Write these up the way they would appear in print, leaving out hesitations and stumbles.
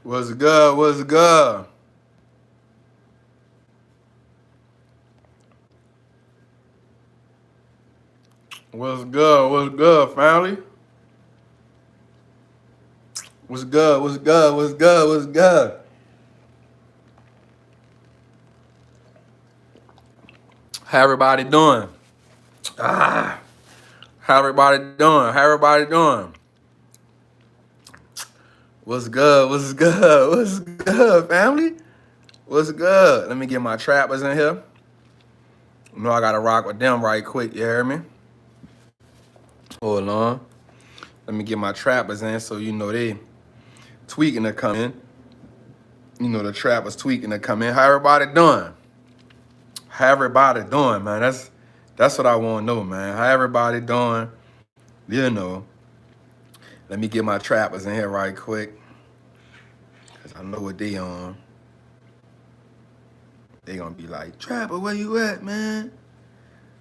What's good? What's good? What's good? What's good, family? What's good? What's good? What's good? What's good? How everybody doing? Ah, how everybody doing? How everybody doing? What's good? What's good? What's good, family? What's good? Let me get my trappers in here. You know I gotta rock with them right quick. You hear me? Hold on. Let me get my trappers in so you know they tweaking to come in. You know the trappers tweaking to come in. How everybody doing? How everybody doing, man? That's what I want to know, man. How everybody doing? You know. Let me get my trappers in here right quick, cause I know what they on. They gonna be like, Trapper, where you at, man?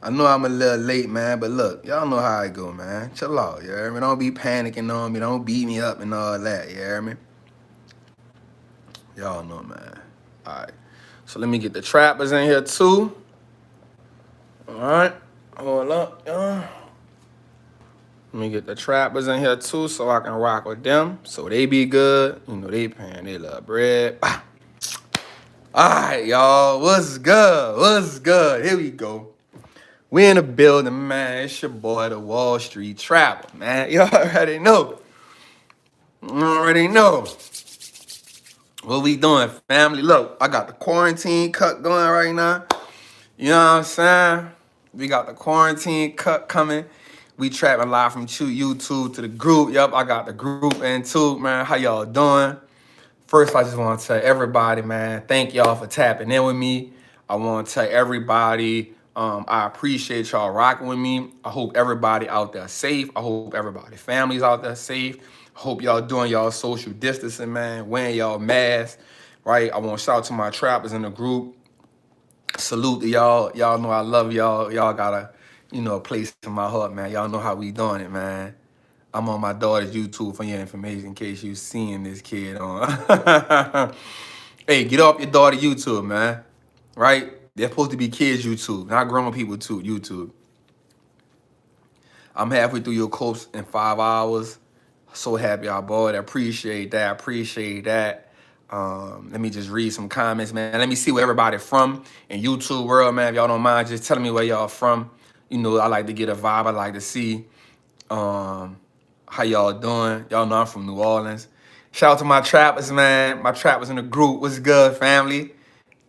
I know I'm a little late, man, but look, y'all know how I go, man. Chill out, you hear me? Don't be panicking on me. Don't beat me up and all that, you hear me? Y'all know, man. All right. So let me get the trappers in here too. All right. Hold up, y'all. Let me get the trappers in here too so I can rock with them. So they be good. You know, they paying their little bread. Alright, y'all. What's good? What's good? Here we go. We in the building, man. It's your boy, the Wall Street Trapper, man. You already know. You already know. What we doing, family? Look, I got the quarantine cut going right now. You know what I'm saying? We got the quarantine cut coming. We trapping live from YouTube to the group. Yup, I got the group in too, man. How y'all doing? First, I just want to tell everybody, man, thank y'all for tapping in with me. I want to tell everybody, I appreciate y'all rocking with me. I hope everybody out there safe. I hope everybody families out there safe. I hope y'all doing y'all social distancing, man, wearing y'all masks, right? I want to shout out to my trappers in the group. Salute to y'all. Y'all know I love y'all. Y'all got a place in my heart, man. Y'all know how we doing it, man. I'm on my daughter's YouTube for your information in case you seeing this kid on. Hey, get off your daughter YouTube, man. Right? They're supposed to be kids YouTube, not grown people too, YouTube. I'm halfway through your course in 5 hours. So happy I bought it. Appreciate that. Appreciate that. Let me just read some comments, man. Let me see where everybody from in YouTube world, man. If y'all don't mind, just telling me where y'all from. You know, I like to get a vibe. I like to see how y'all doing. Y'all know I'm from New Orleans. Shout out to my trappers, man. My trappers in the group. What's good, family?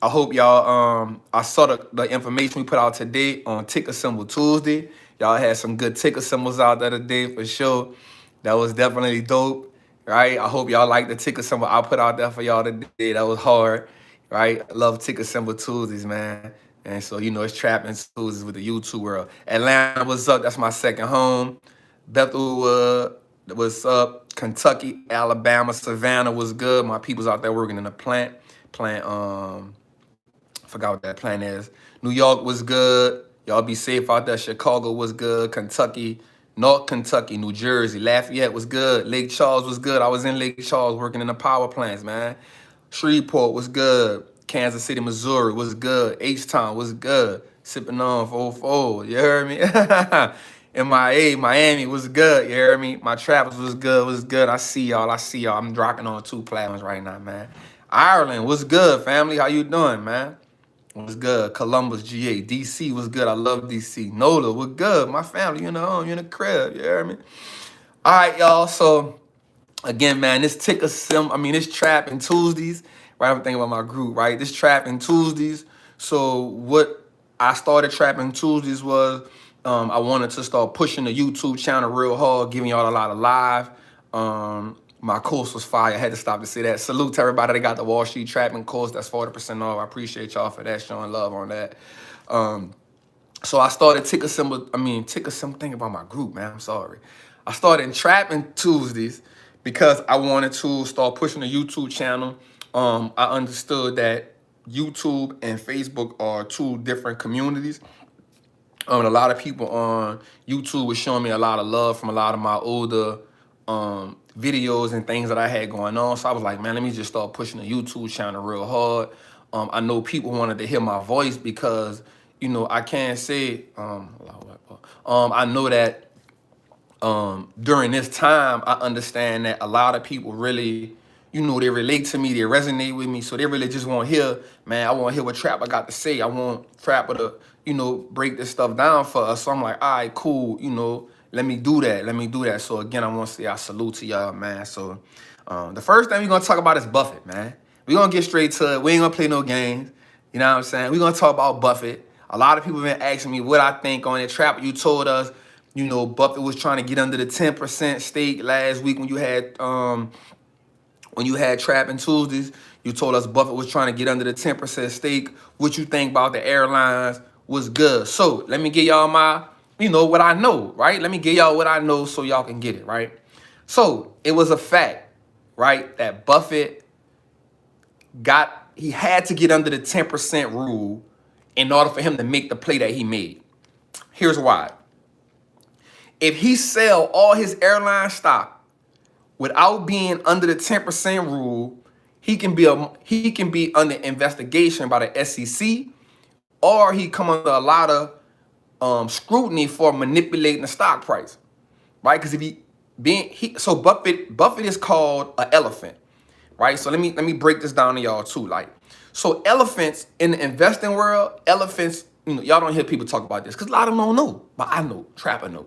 I hope y'all, I saw the information we put out today on Ticker Symbol Tuesday. Y'all had some good ticker symbols out there today for sure. That was definitely dope, right? I hope y'all like the ticker symbol I put out there for y'all today. That was hard, right? I love Ticker Symbol Tuesdays, man. And so, it's Trappin Tuesdays with the YouTube world. Atlanta, what's up? That's my second home. Bethel, what's up? Kentucky, Alabama, Savannah was good. My people's out there working in the plant. Forgot what that plant is. New York was good. Y'all be safe out there. Chicago was good. Kentucky, North Kentucky, New Jersey, Lafayette was good. Lake Charles was good. I was in Lake Charles working in the power plants, man. Shreveport was good. Kansas City, Missouri was good. H-Town was good. Sipping on 4-4. You heard me? MIA, Miami was good. You heard me? My travels was good. Was good. I see y'all. I see y'all. I'm rocking on 2 platforms right now, man. Ireland was good, family. How you doing, man? Was good. Columbus, GA. DC was good. I love DC. NOLA was good. My family, you in the crib. You hear me? All right, y'all. So, again, man, this Trappin Tuesdays, right? I'm thinking about my group, right? This Trappin Tuesdays. So, what I started Trappin Tuesdays was I wanted to start pushing the YouTube channel real hard, giving y'all a lot of live. My course was fire. I had to stop to say that. Salute to everybody that got the Wall Street Trapping course. That's 40% off. I appreciate y'all for that, showing love on that. So I started ticker symbol, think about my group, man. I'm sorry. I started Trappin Tuesdays because I wanted to start pushing the YouTube channel. I understood that YouTube and Facebook are 2 different communities. A lot of people on YouTube was showing me a lot of love from a lot of my older videos and things that I had going on. So I was like, man, let me just start pushing the YouTube channel real hard. I know people wanted to hear my voice because, you know, I can't say, I know that during this time, I understand that a lot of people really, you know, they relate to me, they resonate with me. So they really just want to hear, man, I want to hear what Trapper got to say. I want Trapper to, you know, break this stuff down for us. So I'm like, all right, cool, you know, let me do that. Let me do that. So again, I want to say I salute to y'all, man. So the first thing we're going to talk about is Buffett, man. We're going to get straight to it. We ain't going to play no games. You know what I'm saying? We're going to talk about Buffett. A lot of people have been asking me what I think on it. Trapper, you told us, you know, Buffett was trying to get under the 10% stake last week when you had Trappin Tuesdays. You told us Buffett was trying to get under the 10% stake. What you think about the airlines was good. So let me give y'all my, you know, what I know, right? Let me give y'all what I know so y'all can get it, right? So it was a fact, right, that Buffett he had to get under the 10% rule in order for him to make the play that he made. Here's why. If he sell all his airline stock without being under the 10% rule, he can be under investigation by the SEC, or he come under a lot of scrutiny for manipulating the stock price, right? Because so Buffett is called an elephant, right? So let me break this down to y'all too. Like, so elephants in the investing world, elephants, you know, y'all don't hear people talk about this because a lot of them don't know, but I know, Trapper know.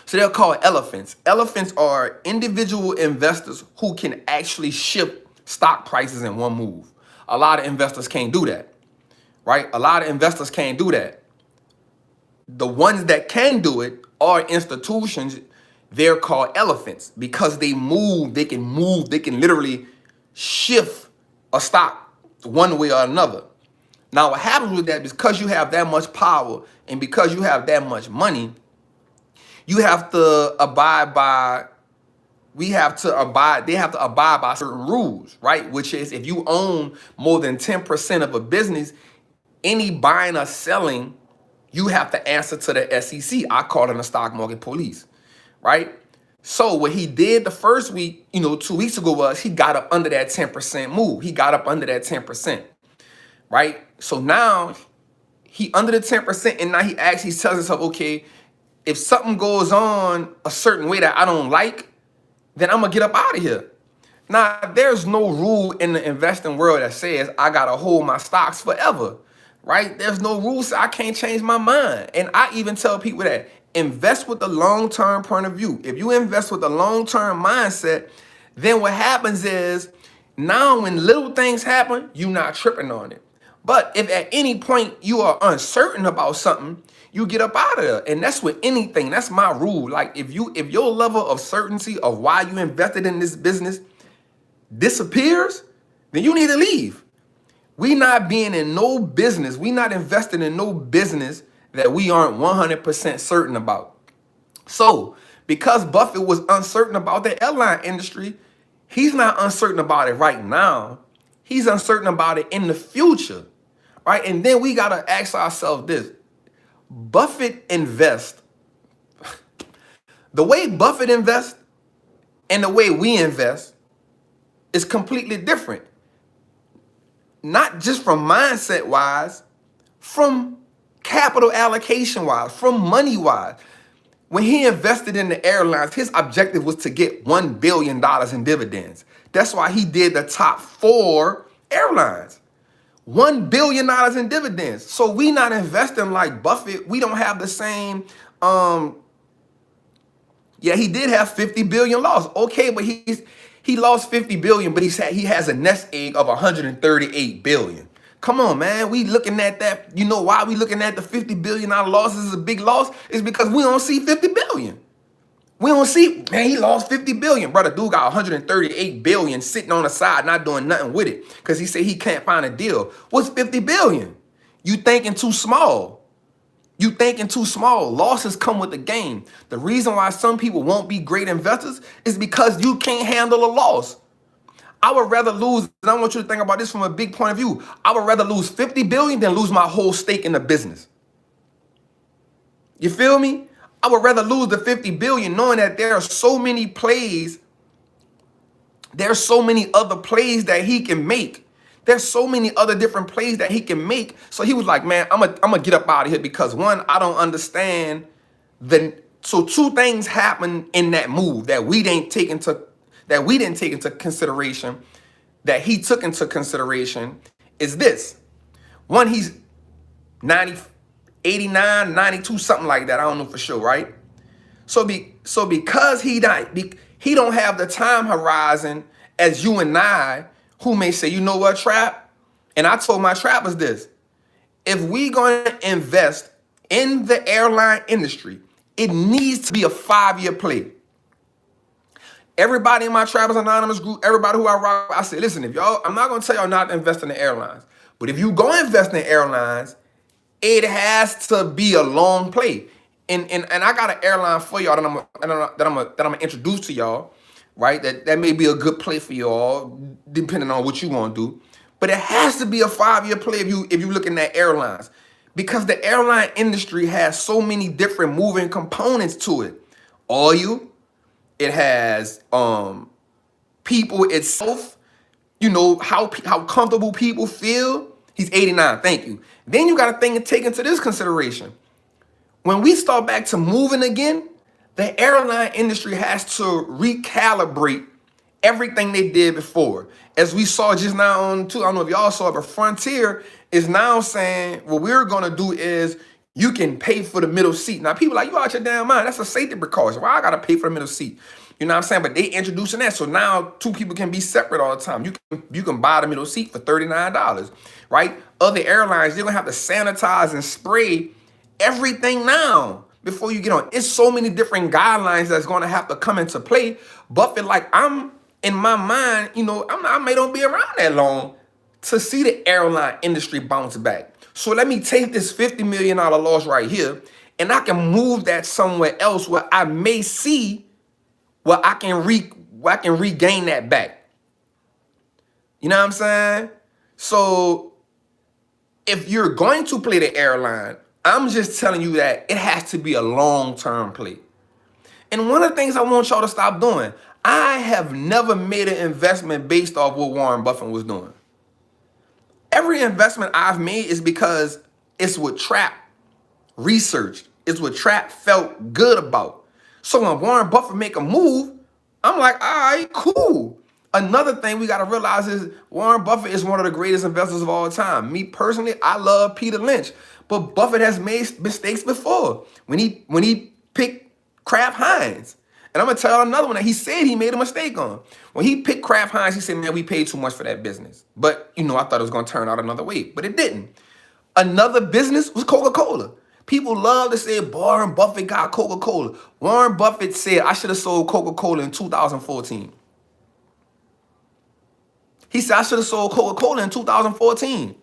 So they're called elephants. Elephants are individual investors who can actually shift stock prices in one move. A lot of investors can't do that, right? A lot of investors can't do that. The ones that can do it are institutions. They're called elephants because they can move, they can literally shift a stock one way or another. Now, what happens with that, because you have that much power and because you have that much money, you have to abide by, they have to abide by certain rules, right? Which is if you own more than 10% of a business, any buying or selling, you have to answer to the SEC. I call them the stock market police, right? So what he did the first week, you know, 2 weeks ago was he got up under that 10% move. He got up under that 10%, right? So now he under the 10% and now he actually tells himself, okay, if something goes on a certain way that I don't like, then I'm gonna get up out of here. Now, there's no rule in the investing world that says I gotta hold my stocks forever, right? There's no rules. So I can't change my mind. And I even tell people that invest with the long-term point of view. If you invest with a long-term mindset, then what happens is now when little things happen, you're not tripping on it. But if at any point you are uncertain about something, you get up out of there. And that's with anything. That's my rule. Like if your level of certainty of why you invested in this business disappears, then you need to leave. We not being in no business. We not investing in no business that we aren't 100% certain about. So because Buffett was uncertain about the airline industry, he's not uncertain about it right now. He's uncertain about it in the future, right? And then we got to ask ourselves this. Buffett invests. The way Buffett invests and the way we invest is completely different. Not just from mindset wise, from capital allocation wise, from money wise. When he invested in the airlines, his objective was to get $1 billion in dividends. That's why he did the top 4 airlines. $1 billion in dividends. So we not investing like Buffett. We don't have the same, yeah, he did have 50 billion loss. Okay, but he lost 50 billion, but he has a nest egg of 138 billion. Come on, man. We looking at that. You know why we looking at the $50 billion losses as a big loss? Is because we don't see 50 billion. We don't see, man, he lost 50 billion. Brother, dude got 138 billion sitting on the side, not doing nothing with it because he said he can't find a deal. What's 50 billion? You thinking too small. You thinking too small. Losses come with the game. The reason why some people won't be great investors is because you can't handle a loss. I would rather lose, and I want you to think about this from a big point of view. I would rather lose 50 billion than lose my whole stake in the business. You feel me? I would rather lose the 50 billion knowing that there are so many plays. There's so many other plays that he can make. There's so many other different plays that he can make. So he was like, man, I'm gonna get up out of here because one, I don't understand so two things happened in that move that we didn't take into consideration, that he took into consideration is this. One, he's 90, 89, 92, something like that. I don't know for sure, right? So because he don't have the time horizon as you and I, who may say, you know what, Trap? And I told my trappers this. If we going to invest in the airline industry, it needs to be a 5-year play. Everybody in my Trappers Anonymous group, everybody who I rock, I say, listen, if y'all, I'm not going to tell y'all not to invest in the airlines. But if you go invest in airlines, it has to be a long play. And I got an airline for y'all that I'm gonna introduce to y'all, right? That may be a good play for y'all, depending on what you want to do. But it has to be a 5-year play if you looking at airlines, because the airline industry has so many different moving components to it. Oil, it has people itself, you know, how comfortable people feel. He's 89, thank you. Then you got to take into this consideration. When we start back to moving again, the airline industry has to recalibrate everything they did before. As we saw just now on, too, I don't know if y'all saw it, but Frontier is now saying what we're going to do is you can pay for the middle seat. Now, people are like, you out your damn mind. That's a safety precaution. Why I got to pay for the middle seat? You know what I'm saying? But they introducing that. So now two people can be separate all the time. You can buy the middle seat for $39, right? Other airlines, they're going to have to sanitize and spray everything now before you get on. It's so many different guidelines that's going to have to come into play. Buffett, like, I'm in my mind, you know, I may not be around that long to see the airline industry bounce back. So let me take this $50 million loss right here, and I can move that somewhere else where I may see where I can regain that back. You know what I'm saying? So if you're going to play the airline, I'm just telling you that it has to be a long-term play. And one of the things I want y'all to stop doing, I have never made an investment based off what Warren Buffett was doing. Every investment I've made is because it's what Trap researched. It's what Trap felt good about. So when Warren Buffett make a move, I'm like, all right, cool. Another thing we got to realize is Warren Buffett is one of the greatest investors of all time. Me personally, I love Peter Lynch, but Buffett has made mistakes before when he picked Kraft Heinz. And I'm going to tell you another one that he said he made a mistake on. When he picked Kraft Heinz, he said, man, we paid too much for that business. But, you know, I thought it was going to turn out another way, but it didn't. Another business was Coca-Cola. People love to say Warren Buffett got Coca-Cola. Warren Buffett said, I should have sold Coca-Cola in 2014. He said, I should have sold Coca-Cola in 2014.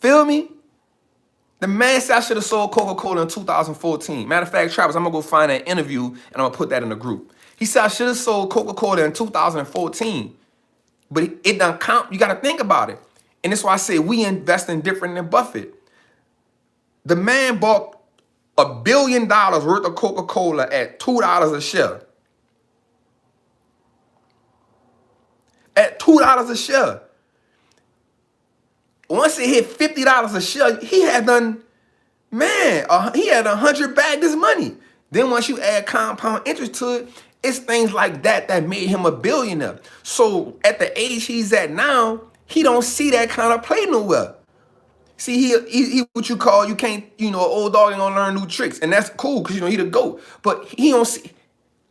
Feel me? The man said I should have sold Coca-Cola in 2014. Matter of fact, Travis, I'm going to go find that interview and I'm going to put that in the group. He said I should have sold Coca-Cola in 2014. But it doesn't count. You got to think about it. And that's why I say we invest in different than Buffett. The man bought $1 billion worth of Coca-Cola at $2 a share. At $2 a share. Once it hit $50 a share, he had 100 bagged his money. Then once you add compound interest to it, it's things like that that made him a billionaire. So at the age he's at now, he don't see that kind of play nowhere. See, he what you call, you can't, you know, old dog ain't gonna learn new tricks. And that's cool because, you know, he the GOAT. But he don't see,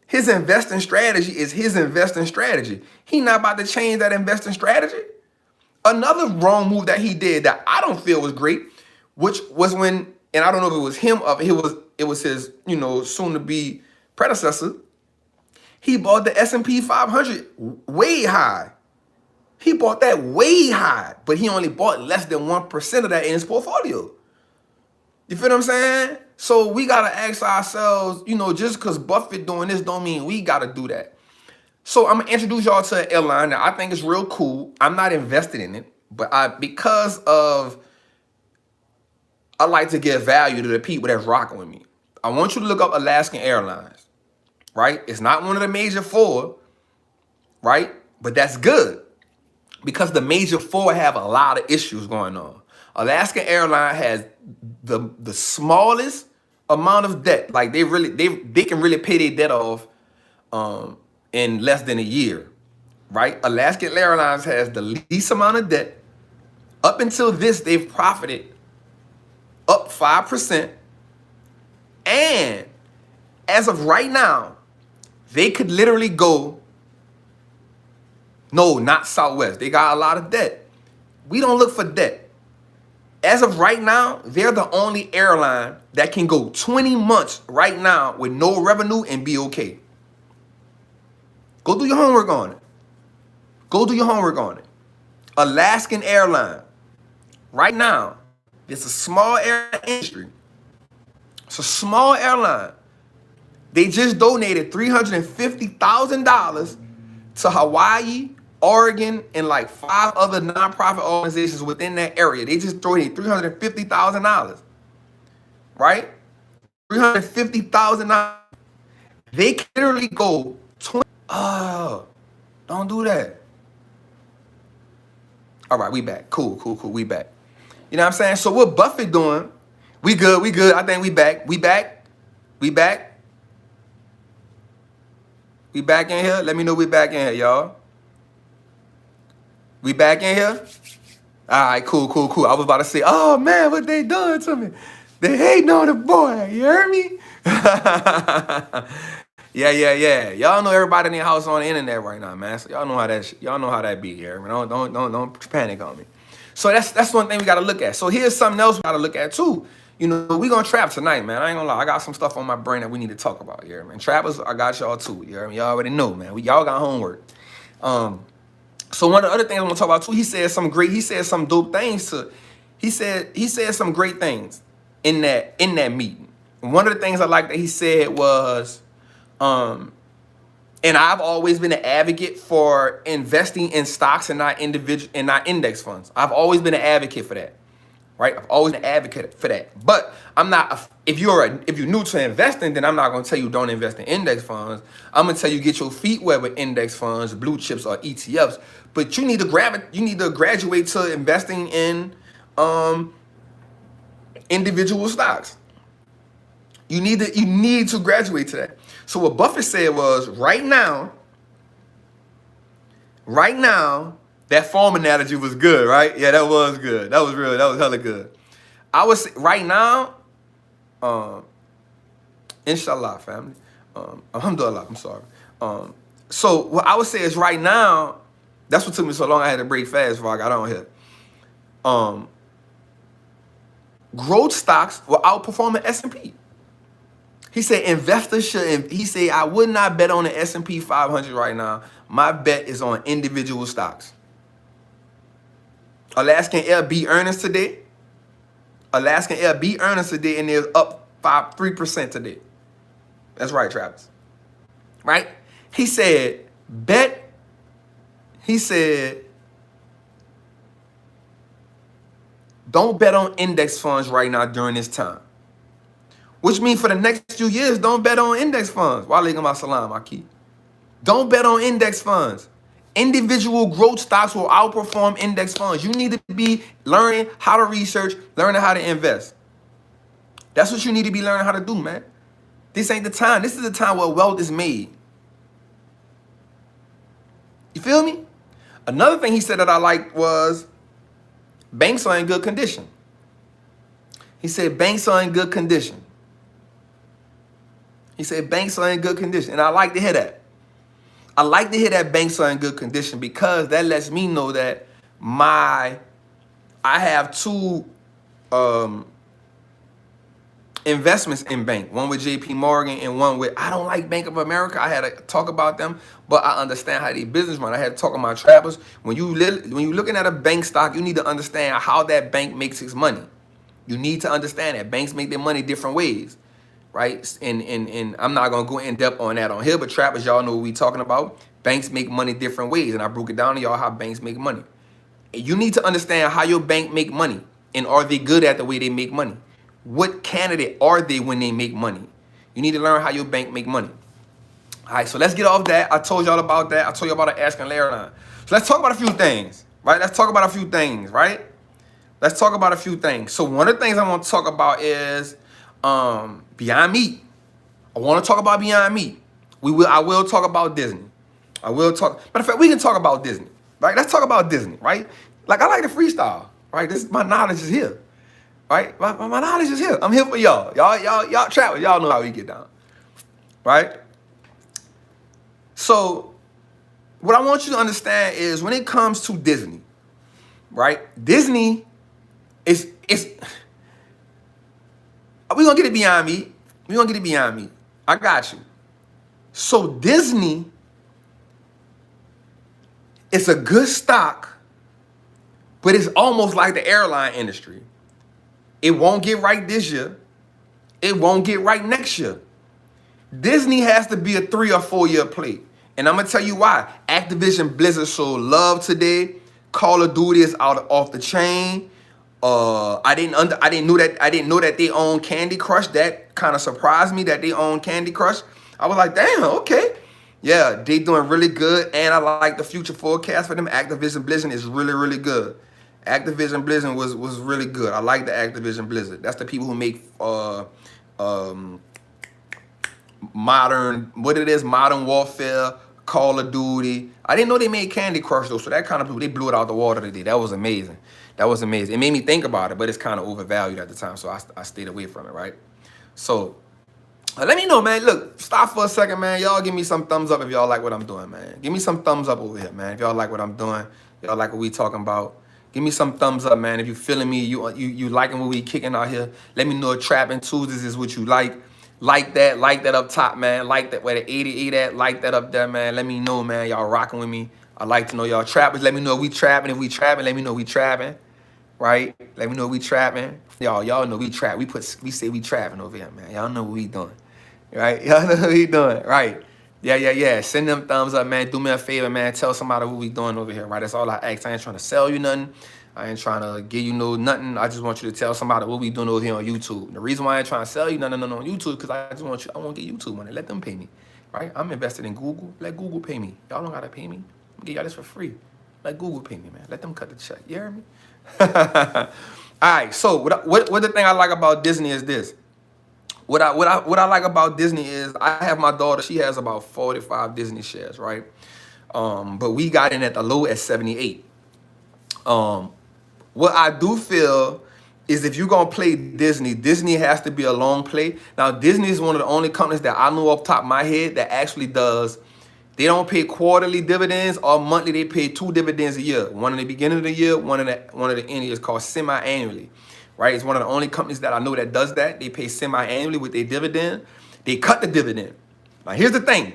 his investing strategy is his investing strategy. He not about to change that investing strategy. Another wrong move that he did that I don't feel was great, which was when, and I don't know if it was him or it was his, you know, soon to be predecessor. He bought the S&P 500 way high. He bought that way high, but he only bought less than 1% of that in his portfolio. You feel what I'm saying? So we got to ask ourselves, you know, just because Buffett doing this don't mean we got to do that. So I'm going to introduce y'all to an airline that I think is real cool. I'm not invested in it, but I like to give value to the people that's rocking with me. I want you to look up Alaskan Airlines, right? It's not one of the major four, right? But that's good because the major four have a lot of issues going on. Alaskan Airlines has the smallest amount of debt. Like they can really pay their debt off in less than a year, right? Alaskan Airlines has the least amount of debt. Up until this, they've profited up 5%. And as of right now, they could literally go, no, not Southwest. They got a lot of debt. We don't look for debt. As of right now, they're the only airline that can go 20 months right now with no revenue and be okay. Go do your homework on it. Go do your homework on it. Alaskan Airline. Right now, it's a small airline industry. It's a small airline. They just donated $350,000 to Hawaii, Oregon, and like 5 other nonprofit organizations within that area. They just donated $350,000, right? $350,000. They can literally go 20. Oh, don't do that. All right, we back. Cool. We back. You know what I'm saying? So what Buffett doing? We good. I think we back. We back in here. Let me know we back in here, y'all. We back in here? All right, cool. I was about to say, oh man, what they doing to me? They hating on the boy. You heard me? Yeah. Y'all know everybody in the house on the internet right now, man. So y'all know how that be here. Don't panic on me. So that's one thing we gotta look at. So here's something else we gotta look at too. You know, we gonna trap tonight, man. I ain't gonna lie. I got some stuff on my brain that we need to talk about here, man. Trappers, I got y'all too. You heard me? Y'all already know, man. Y'all got homework. So one of the other things I want to talk about too, he said some dope things he said some great things in that meeting. And one of the things I like that he said was, and I've always been an advocate for investing in stocks and not index funds. I've always been an advocate for that, right? I've always been an advocate for that. But I'm not. If you're new to investing, then I'm not going to tell you don't invest in index funds. I'm going to tell you get your feet wet with index funds, blue chips, or ETFs. But you need to graduate to investing in individual stocks. You need to graduate to that. So what Buffett said was, right now, that farm analogy was good, right? Yeah, that was good. That was real. That was hella good. I would say right now, inshallah, family. Alhamdulillah, I'm sorry. So what I would say is right now, that's what took me so long. I had to break fast before I got on here. Growth stocks will outperform the S&P. He said investors should. He said I would not bet on the S&P 500 right now. My bet is on individual stocks. Alaskan Air beat earnings today. And they're up 3% today. That's right, Travis. Right? He said bet. He said don't bet on index funds right now during this time. Which means for the next few years, don't bet on index funds. Wa alaikum assalam, Aki. Don't bet on index funds. Individual growth stocks will outperform index funds. You need to be learning how to research, learning how to invest. That's what you need to be learning how to do, man. This ain't the time. This is the time where wealth is made. You feel me? Another thing he said that I liked was banks are in good condition. He said banks are in good condition. And I like to hear that. I like to hear that banks are in good condition because that lets me know that I have 2 investments in bank. One with JP Morgan and one with, I don't like Bank of America. I had to talk about them, but I understand how they business run. I had to talk about trappers. When you're looking at a bank stock, you need to understand how that bank makes its money. You need to understand that banks make their money different ways. Right? And I'm not going to go in depth on that on here, but trappers, y'all know what we talking about. Banks make money different ways, and I broke it down to y'all how banks make money. And you need to understand how your bank make money, and are they good at the way they make money? What candidate are they when they make money? You need to learn how your bank make money. All right, so let's get off that. I told y'all about that. I told you about the Asking Airline. So let's talk about a few things, right? Let's talk about a few things, right? Let's talk about a few things. So one of the things I want to talk about is Beyond Meat. I want to talk about Beyond Meat. I will talk about Disney. I will talk. Matter of fact, we can talk about Disney, right? Let's talk about Disney, right? Like, I like to freestyle, right? My knowledge is here, right? My knowledge is here. I'm here for y'all. Y'all travel. Y'all know how we get down, right? So what I want you to understand is when it comes to Disney, right? Disney is we're going to get it Beyond Meat. We're going to get it Beyond Meat. I got you. So Disney is a good stock, but it's almost like the airline industry. It won't get right this year. It won't get right next year. Disney has to be a 3 or 4 year play. And I'm going to tell you why. Activision Blizzard showed love today. Call of Duty is off the chain. I didn't know that they own Candy Crush. That kind of surprised me that they own Candy Crush. I was like, damn, okay. Yeah, they doing really good, and I like the future forecast for them. Activision Blizzard is really, really good. Activision Blizzard was really good. I like the Activision Blizzard. That's the people who make Modern Warfare, Call of Duty. I didn't know they made Candy Crush though, so that kind of they blew it out the water today. That was amazing. That was amazing. It made me think about it, but it's kind of overvalued at the time, so I stayed away from it, right? So let me know, man. Look, stop for a second, man. Y'all give me some thumbs up if y'all like what I'm doing, man. Give me some thumbs up over here, man. If y'all like what I'm doing, y'all like what we talking about. Give me some thumbs up, man. If you feeling me, you liking what we kicking out here. Let me know if Trappin Tuesdays is what you like. Like that up top, man. Like that where the 88 at. Like that up there, man. Let me know, man. Y'all rocking with me. I like to know y'all trappers. Let me know if we trapping. If we trapping, let me know we trapping. Right? Let me know we trapping. Y'all know we trap. We say we trapping over here, man. Y'all know what we doing. Right? Y'all know what we doing. Right. Yeah. Send them thumbs up, man. Do me a favor, man. Tell somebody what we doing over here, right? That's all I ask. I ain't trying to sell you nothing. I ain't trying to give you nothing. I just want you to tell somebody what we doing over here on YouTube. The reason why I ain't trying to sell you nothing on YouTube because I want to get YouTube money. Let them pay me, right? I'm invested in Google. Let Google pay me. Y'all don't gotta pay me. I'm get y'all this for free. Let Google pay me, man. Let them cut the check. You hear me? All right. So what the thing I like about Disney is this. What I like about Disney is I have my daughter. She has about 45 Disney shares, right? But we got in at the low at 78. What I do feel is if you're going to play Disney, Disney has to be a long play. Now, Disney is one of the only companies that I know off the top of my head that actually does. They don't pay quarterly dividends or monthly. They pay 2 dividends a year. One in the beginning of the year, one in the end is called semi-annually, right? It's one of the only companies that I know that does that. They pay semi-annually with their dividend. They cut the dividend. Now, here's the thing.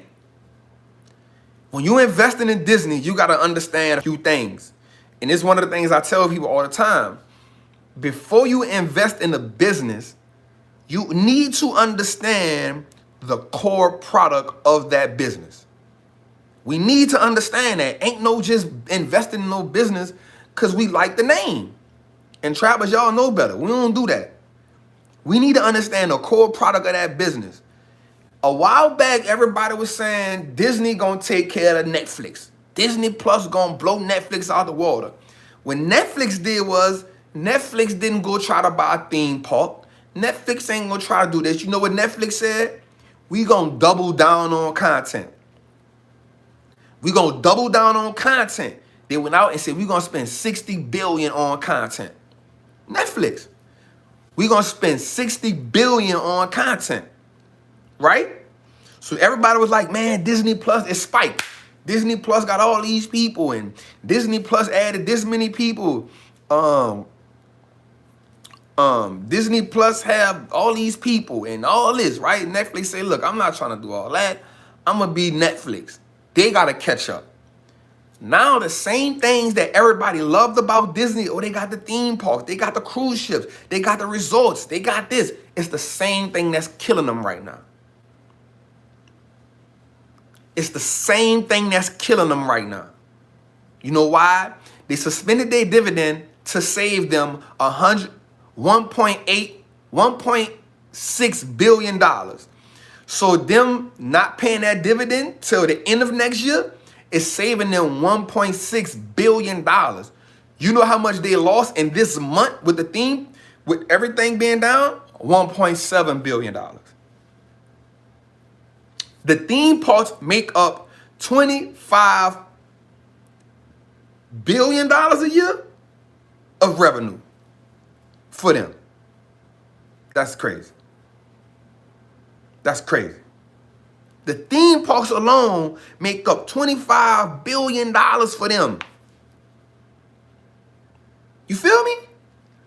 When you're investing in Disney, you got to understand a few things. And it's one of the things I tell people all the time. Before you invest in a business, you need to understand the core product of that business. We need to understand that. Ain't no just investing in no business because we like the name. And trappers, y'all know better. We don't do that. We need to understand the core product of that business. A while back, everybody was saying Disney gonna take care of Netflix. Disney Plus gonna blow Netflix out of the water. What Netflix did was, Netflix didn't go try to buy a theme park. Netflix ain't gonna try to do this. You know what Netflix said? We gonna double down on content. We gonna double down on content. They went out and said, we gonna spend $60 billion on content. Netflix. We gonna spend $60 billion on content. Right? So everybody was like, man, Disney Plus is spiked. Disney Plus got all these people, and Disney Plus added this many people. Disney Plus have all these people and all this, right? Netflix say, look, I'm not trying to do all that. I'm gonna be Netflix. They gotta catch up. Now the same things that everybody loved about Disney, they got the theme parks, they got the cruise ships, they got the resorts, they got this. It's the same thing that's killing them right now. It's the same thing that's killing them right now. You know why? They suspended their dividend to save them $1.6 billion. So them not paying that dividend till the end of next year is saving them $1.6 billion. You know how much they lost in this month with the theme, with everything being down? $1.7 billion. The theme parks make up $25 billion a year of revenue for them. That's crazy. That's crazy. The theme parks alone make up $25 billion for them. You feel me?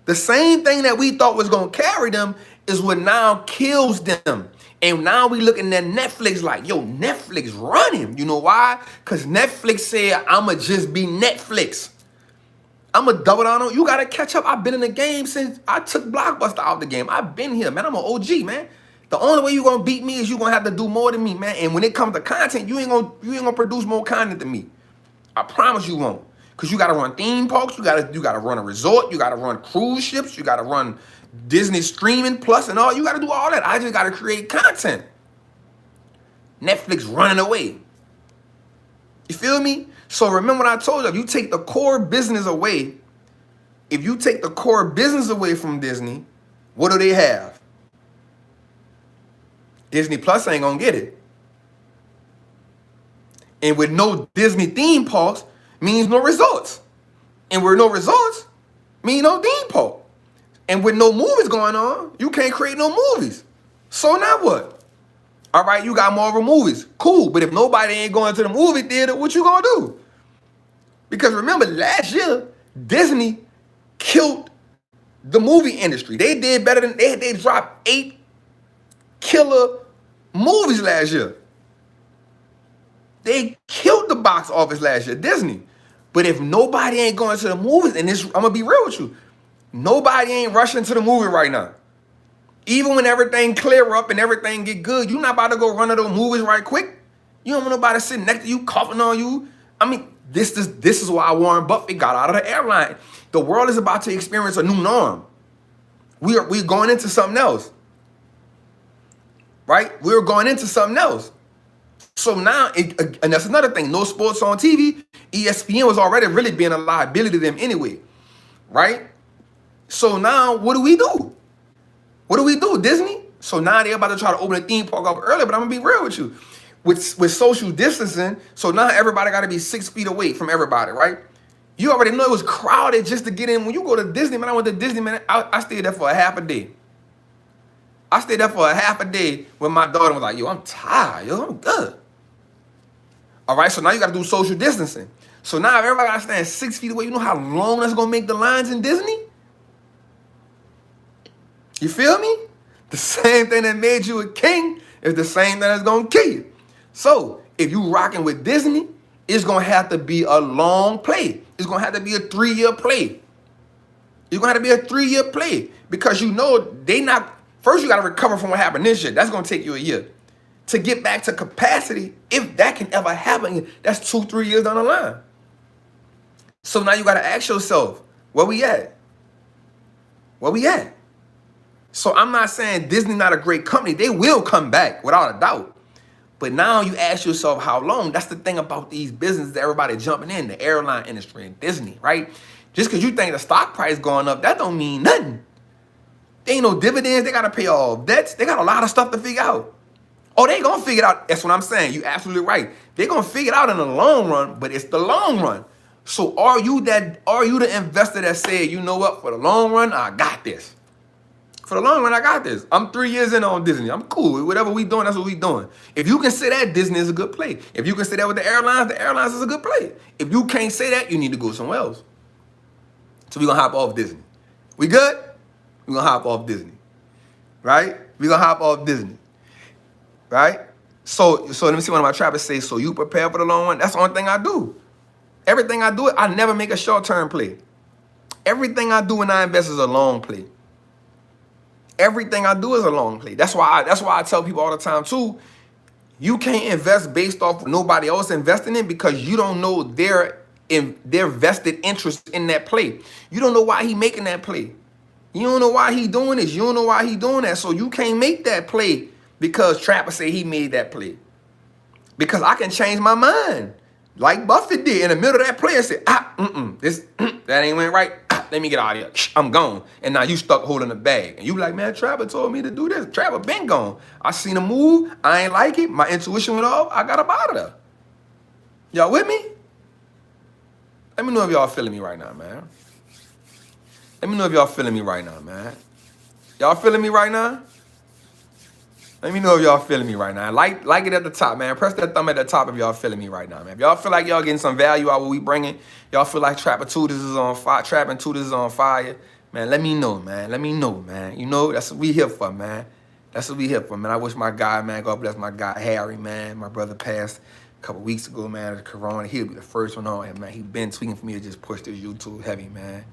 The same thing that we thought was going to carry them is what now kills them. And now we looking at Netflix like, yo, Netflix running. You know why? Because Netflix said, I'ma just be Netflix. I'ma double down on you. Got to catch up. I've been in the game since I took Blockbuster out the game. I've been here, man. I'm an OG, man. The only way you're going to beat me is you're going to have to do more than me, man. And when it comes to content, you ain't gonna produce more content than me. I promise you won't. Because you got to run theme parks. You got to run a resort. You got to run cruise ships. You got to run Disney streaming plus and all. You got to do all that. I just got to create content. Netflix running away. You feel me? So remember what I told you. If you take the core business away, from Disney, what do they have? Disney Plus ain't going to get it. And with no Disney theme parks means no resorts. And with no resorts means no theme park. And with no movies going on, you can't create no movies. So now what? All right, you got Marvel movies. Cool. But if nobody ain't going to the movie theater, what you going to do? Because remember, last year, Disney killed the movie industry. They did better than, they dropped 8 killer movies last year. They killed the box office last year, Disney. But if nobody ain't going to the movies, and this, I'm going to be real with you, nobody ain't rushing to the movie right now. Even when everything clear up and everything get good, you're not about to go run to those movies right quick. You don't want nobody sitting next to you, coughing on you. I mean, this is why Warren Buffett got out of the airline. The world is about to experience a new norm. We're going into something else. Right? We're going into something else. So now, and that's another thing, no sports on TV. ESPN was already really being a liability to them anyway. Right? So now, what do we do? What do we do, Disney? So now they're about to try to open a theme park up early, but I'm going to be real with you. With social distancing, so now everybody got to be 6 feet away from everybody, right? You already know it was crowded just to get in. When you go to Disney, man, I went to Disney, man, I stayed there for a half a day. I stayed there for a half a day when my daughter was like, yo, I'm tired, yo, I'm good. All right, so now you got to do social distancing. So now everybody got to stand 6 feet away. You know how long that's going to make the lines in Disney? You feel me? The same thing that made you a king is the same thing that's going to kill you. So if you rocking with Disney, it's going to have to be a long play. It's going to have to be a 3-year play. It's going to have to be a 3-year play because you know they not. First, you got to recover from what happened this year. That's going to take you a year. To get back to capacity, if that can ever happen, that's 2-3 years down the line. So now you got to ask yourself, where we at? Where we at? So I'm not saying Disney not a great company. They will come back without a doubt. But now you ask yourself how long. That's the thing about these businesses that everybody jumping in, the airline industry and Disney, right? Just because you think the stock price going up, that don't mean nothing. They ain't no dividends. They got to pay off debts. They got a lot of stuff to figure out. Oh, they going to figure it out. That's what I'm saying. You're absolutely right. They're going to figure it out in the long run, but it's the long run. So are you the investor that said, you know what, for the long run, I got this. For the long run, I got this. I'm 3 years in on Disney. I'm cool. Whatever we doing, that's what we doing. If you can say that, Disney is a good play. If you can say that with the airlines is a good play. If you can't say that, you need to go somewhere else. So we're going to hop off Disney. We good? We're going to hop off Disney. Right? We're going to hop off Disney. Right? So let me see one of my trappers say, so you prepare for the long run? That's the only thing I do. Everything I do, I never make a short-term play. Everything I do when I invest is a long play. Everything I do is a long play. That's why I tell people all the time too, you can't invest based off nobody else investing in because you don't know their vested interest in that play. You don't know why he making that play. You don't know why he doing this. You don't know why he doing that. So you can't make that play because Trapper say he made that play. Because I can change my mind. Like Buffett did in the middle of that play and said, this that ain't went right. Let me get out of here. I'm gone. And now you stuck holding the bag. And you like, man, Trapper told me to do this. Trapper been gone. I seen a move. I ain't like it. My intuition went off. I got up out of there. Y'all with me? Let me know if y'all feeling me right now, man. Let me know if y'all feeling me right now, man. Y'all feeling me right now? Let me know if y'all feeling me right now. Like it at the top, man. Press that thumb at the top if y'all feeling me right now, man. If y'all feel like y'all getting some value out of what we bringing, y'all feel like Trappin Tuesday is on fire, Trappin Tuesday is on fire, man, let me know, man. Let me know, man. You know, that's what we here for, man. That's what we here for, man. I wish my guy, man, God bless my guy, Harry, man. My brother passed a couple weeks ago, man, of Corona. He'll be the first one on him, man. He been tweeting for me to just push this YouTube heavy, man.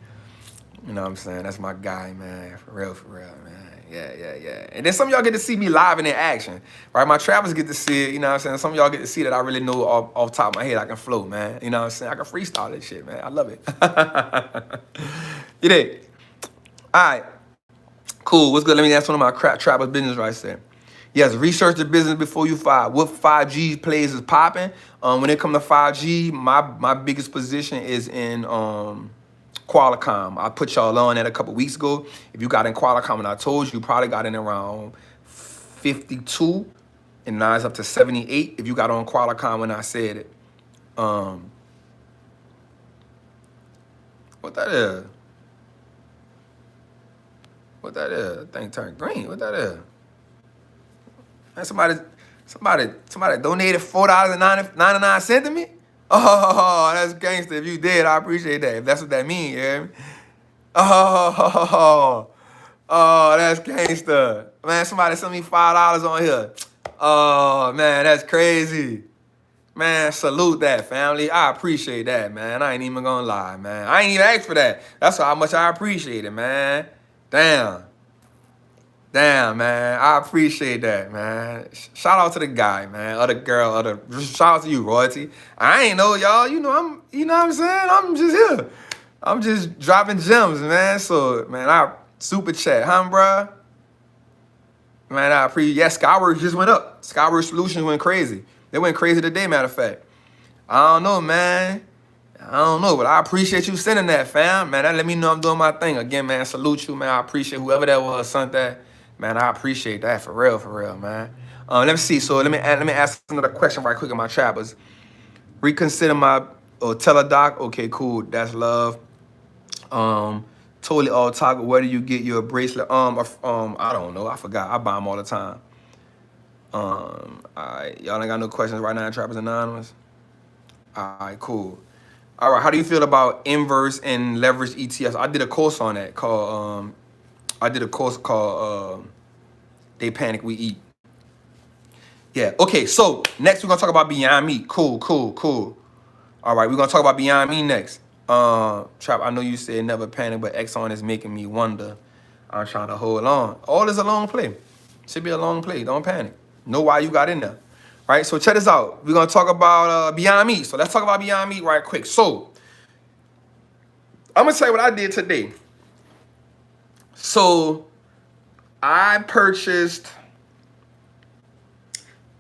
You know what I'm saying? That's my guy, man. For real, man. Yeah. And then some of y'all get to see me live and in action, right? My travelers get to see it, you know what I'm saying? Some of y'all get to see that I really know off top of my head I can flow, man. You know what I'm saying? I can freestyle this shit, man. I love it. You dig? All right. Cool. What's good? Let me ask one of my travelers business right there. Yes, research the business before you fire. What 5G plays is popping? When it comes to 5G, my biggest position is in Qualcomm. I put y'all on that a couple weeks ago. If you got in Qualcomm, and I told you probably got in around 52, and now it's up to 78. If you got on Qualcomm when I said it. What that is? What that is? That thing turned green. What that is? Man, somebody donated $4.99 to me. Oh, that's gangster. If you did, I appreciate that. If that's what that means, you hear me? Oh, that's gangster. Man, somebody sent me $5 on here. Oh, man, that's crazy. Man, salute that, family. I appreciate that, man. I ain't even gonna lie, man. I ain't even asked for that. That's how much I appreciate it, man. Damn, man. I appreciate that, man. Shout out to the guy, man. Other girl, shout out to you, Royalty. I ain't know y'all. You know what I'm saying? I'm just here. I'm just dropping gems, man. So, man, I super chat, huh, bruh? Man, I appreciate. Yeah, Skyworks just went up. Skyworks Solutions went crazy. They went crazy today, matter of fact. I don't know, man. I don't know, but I appreciate you sending that, fam. Man, that let me know I'm doing my thing. Again, man, salute you, man. I appreciate whoever that was sent that. Man, I appreciate that for real, man. Let me see. So let me ask another question right quick of my trappers. Reconsider my teledoc. Okay, cool. That's love. Totally all talk. Where do you get your bracelet? I don't know. I forgot. I buy them all the time. All right. Y'all ain't got no questions right now, Trappers Anonymous? All right, cool. All right, how do you feel about inverse and leverage ETFs? I did a course on that called They Panic, We Eat. Yeah, okay, so next we're gonna talk about Beyond Meat. Cool. All right, we're gonna talk about Beyond Meat next. Trap, I know you said never panic, but Exxon is making me wonder. I'm trying to hold on. All is a long play. Should be a long play, don't panic. Know why you got in there. Right, so check this out. We're gonna talk about Beyond Meat. So let's talk about Beyond Meat right quick. So I'm gonna tell you what I did today. So I purchased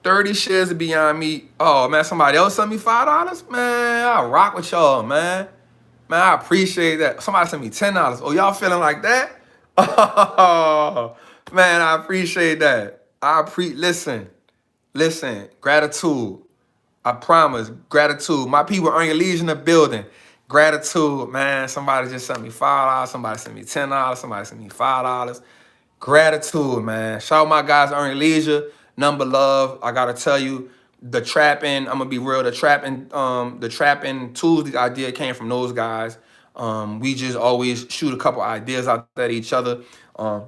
30 shares of Beyond Meat. Oh man, somebody else sent me $5? Man, I rock with y'all, man. Man, I appreciate that. Somebody sent me $10. Oh, y'all feeling like that? Oh man, I appreciate that. Listen, gratitude. I promise, gratitude. My people earn your leisure in the building. Gratitude, man. Somebody just sent me $5. Somebody sent me $10. Somebody sent me $5. Gratitude, man. Shout out my guys earn your leisure. Number love. I gotta tell you, the trapping. I'm gonna be real. The trapping Tuesday idea came from those guys. We just always shoot a couple ideas out at each other.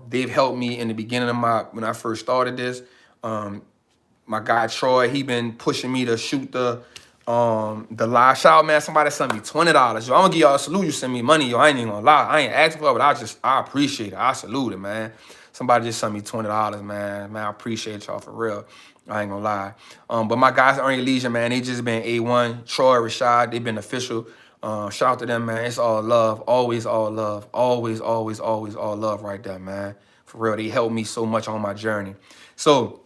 They've helped me in the beginning of when I first started this. My guy Troy, he been pushing me to shoot the live. Shout out, man. Somebody sent me $20. Yo, I'm gonna give y'all a salute. You send me money, yo. I ain't even gonna lie. I ain't asking for it, but I appreciate it. I salute it, man. Somebody just sent me $20, man. Man, I appreciate y'all for real. I ain't gonna lie. But my guys earn your leisure, man. They just been A1. Troy, Rashad, they been official. Shout out to them, man. It's all love. Always all love. Always all love right there, man. For real, they helped me so much on my journey. So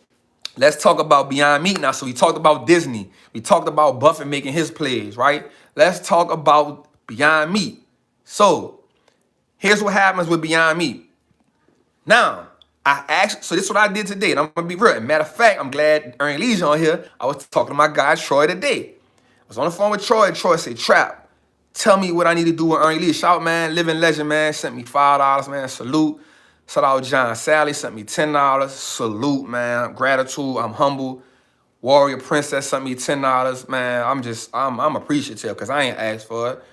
Let's talk about Beyond Meat now. So we talked about Disney. We talked about Buffett making his plays, right? Let's talk about Beyond Meat. So here's what happens with Beyond Meat. Now, so this is what I did today, and I'm gonna be real. And matter of fact, I'm glad Earning Leisure on here. I was talking to my guy Troy today. I was on the phone with Troy. Troy said, "Trap, tell me what I need to do with Earning Leisure." Shout, man, living legend, man, sent me $5, man. Salute. Shout out John Sally, sent me $10. Salute, man. Gratitude. I'm humble. Warrior Princess sent me $10, man. I'm appreciative because I ain't asked for it.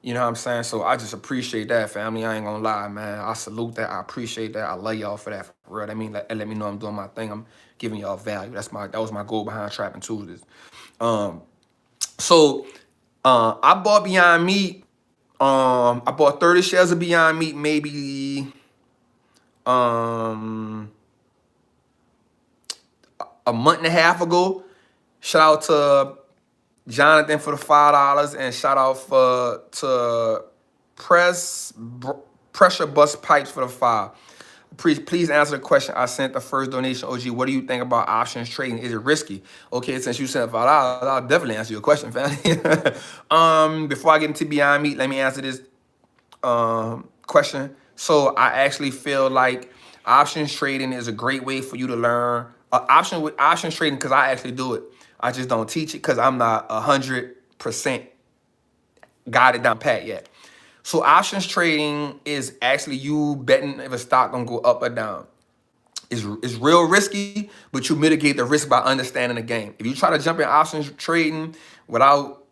You know what I'm saying? So I just appreciate that, family. I ain't gonna lie, man. I salute that. I appreciate that. I love y'all for that, for real. I mean, let me know I'm doing my thing. I'm giving y'all value. That was my goal behind Trappin Tuesdays. So I bought Beyond Meat. I bought 30 shares of Beyond Meat maybe a month and a half ago. Shout out to Jonathan for the $5, and shout out to Pressure Bust Pipes for the $5. Please answer the question. I sent the first donation. OG, what do you think about options trading? Is it risky? Okay, since you sent $5, I'll definitely answer your question, family. Before I get into Beyond Meat, let me answer this question. So I actually feel like options trading is a great way for you to learn. Options trading, because I actually do it. I just don't teach it because I'm not 100% got it down pat yet. So options trading is actually you betting if a stock gonna go up or down. It's real risky, but you mitigate the risk by understanding the game. If you try to jump in options trading without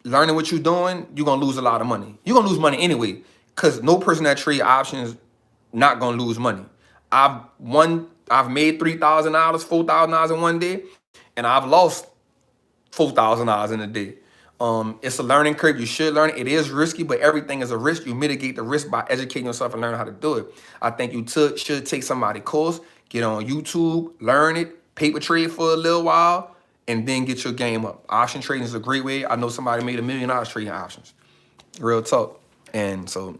learning what you're doing, you're gonna lose a lot of money. You're gonna lose money anyway, because no person that trade options not gonna lose money. I've made $3,000, $4,000 in one day, and I've lost $4,000 in a day. It's a learning curve. You should learn it. It is risky, but everything is a risk. You mitigate the risk by educating yourself and learning how to do it. I think you should take somebody's course, get on YouTube, learn it, paper trade for a little while, and then get your game up. Option trading is a great way. I know somebody made $1 million trading options. Real talk. And so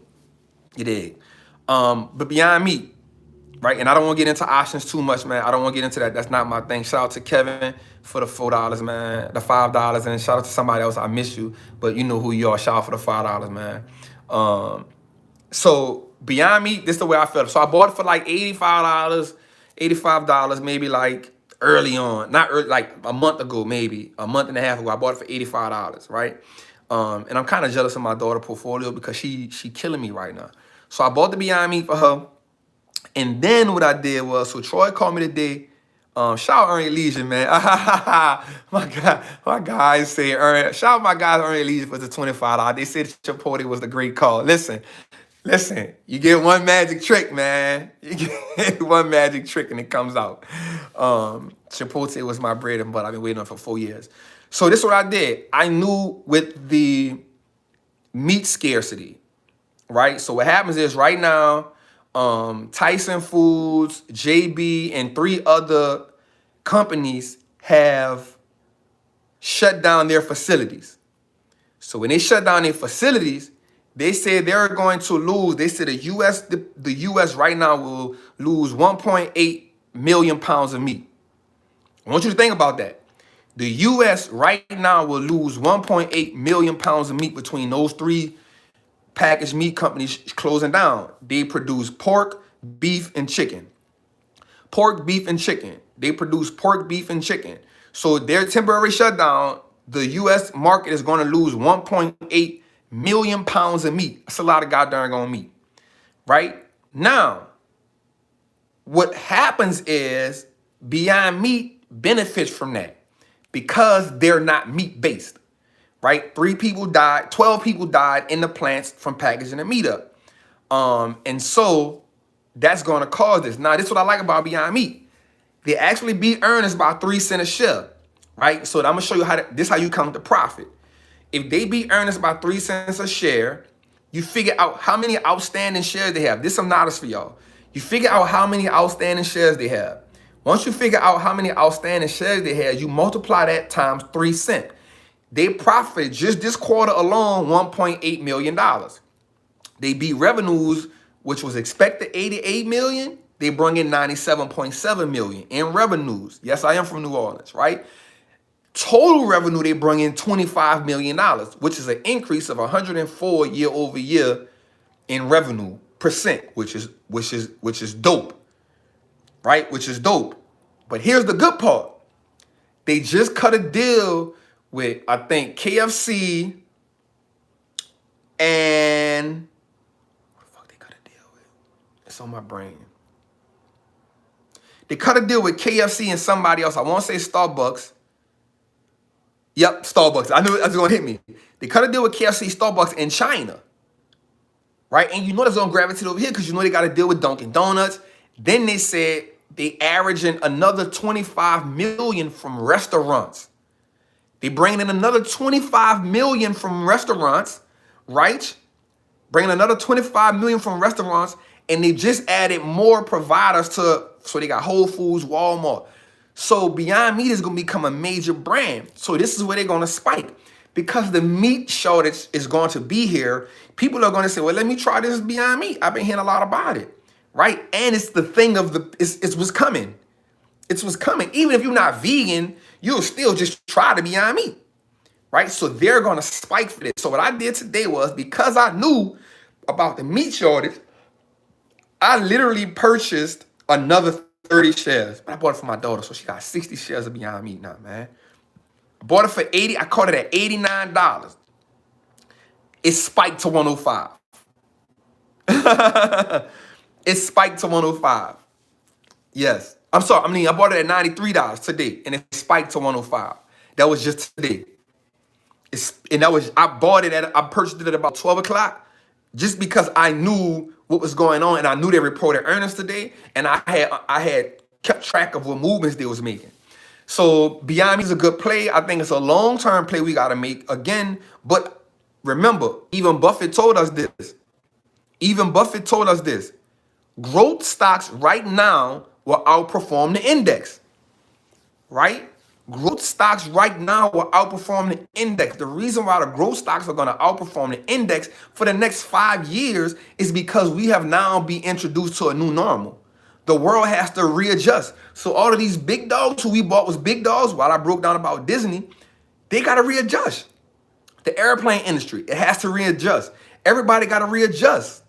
you did. But Beyond Meat, right? And I don't want to get into options too much, man. I don't want to get into that. That's not my thing. Shout out to Kevin for the $4, man. The $5, and shout out to somebody else. I miss you, but you know who you are. Shout out for the $5, man. So Beyond Meat, this is the way I felt. So I bought it for like $85, maybe like early on. Not early, like a month ago, maybe a month and a half ago. I bought it for $85, right? And I'm kind of jealous of my daughter's portfolio because she killing me right now. So I bought the Beyond Meat for her. And then what I did was, so Troy called me today. Shout out Earning Leisure, man. my guys say, shout out my guys Earning Leisure for the $25. They said Chipotle was the great call. Listen, you get one magic trick, man. You get one magic trick and it comes out. Chipotle was my bread and butter. I've been waiting on it for 4 years. So this is what I did. I knew with the meat scarcity, right? So what happens is right now, Tyson Foods, JB, and 3 other companies have shut down their facilities. So when they shut down their facilities, they said they're going to lose. They said the U.S. right now will lose 1.8 million pounds of meat. I want you to think about that. The U.S. right now will lose 1.8 million pounds of meat between those 3 packaged meat companies closing down. They produce pork, beef, and chicken. Pork, beef, and chicken. They produce pork, beef, and chicken. So their temporary shutdown, the U.S. market is going to lose 1.8 million pounds of meat. That's a lot of goddamn meat, right? Now, what happens is Beyond Meat benefits from that because they're not meat-based. Right? 3 people died, 12 people died in the plants from packaging the meat up. And so that's going to cause this. Now, this is what I like about Beyond Meat. They actually beat earnings by 3 cents a share, right? So I'm going to show you this is how you come to profit. If they beat earnings by 3 cents a share, you figure out how many outstanding shares they have. This is some knowledge for y'all. You figure out how many outstanding shares they have. Once you figure out how many outstanding shares they have, you multiply that times 3 cents. They profited just this quarter alone $1.8 million. They beat revenues, which was expected $88 million. they bring in 97.7 million in revenues. Yes, I am from New Orleans, right? Total revenue, they bring in $25 million, which is an increase of 104 year over year in revenue percent, which is dope, right? Which is dope. But here's the good part. They just cut a deal with, I think, KFC and what the fuck they cut a deal with? It's on my brain. They cut a deal with KFC and somebody else. I won't say Starbucks. Yep, Starbucks. I knew it was going to hit me. They cut a deal with KFC, Starbucks in China. Right? And you know that's going to gravitate over here because you know they got to deal with Dunkin' Donuts. Then they said they averaging another 25 million from restaurants. They bringing in another 25 million from restaurants, right? Bringing another 25 million from restaurants, and they just added more providers so they got Whole Foods, Walmart. So Beyond Meat is going to become a major brand. So this is where they're going to spike. Because the meat shortage is going to be here, people are going to say, well, let me try this Beyond Meat. I've been hearing a lot about it, right? And it's the thing of it's what's coming. It's what's coming. Even if you're not vegan, you'll still just try the Beyond Meat, right? So they're going to spike for this. So what I did today was, because I knew about the meat shortage, I literally purchased another 30 shares. But I bought it for my daughter, so she got 60 shares of Beyond Meat now, man. I bought it for $80. I caught it at $89. It spiked to 105. It spiked to 105. Yes. I'm sorry. I bought it at $93 today, and it spiked to 105. That was just today. I purchased it at about 12 o'clock just because I knew what was going on, and I knew they reported earnings today, and I had kept track of what movements they was making. So Beyond Meat is a good play. I think it's a long-term play we got to make again. But remember, even Buffett told us this. Growth stocks right now will outperform the index, right? Growth stocks right now will outperform the index. The reason why the growth stocks are going to outperform the index for the next 5 years is because we have now been introduced to a new normal. The world has to readjust. So all of these big dogs who we bought was big dogs, while I broke down about Disney, they got to readjust. The airplane industry, it has to readjust. Everybody got to readjust,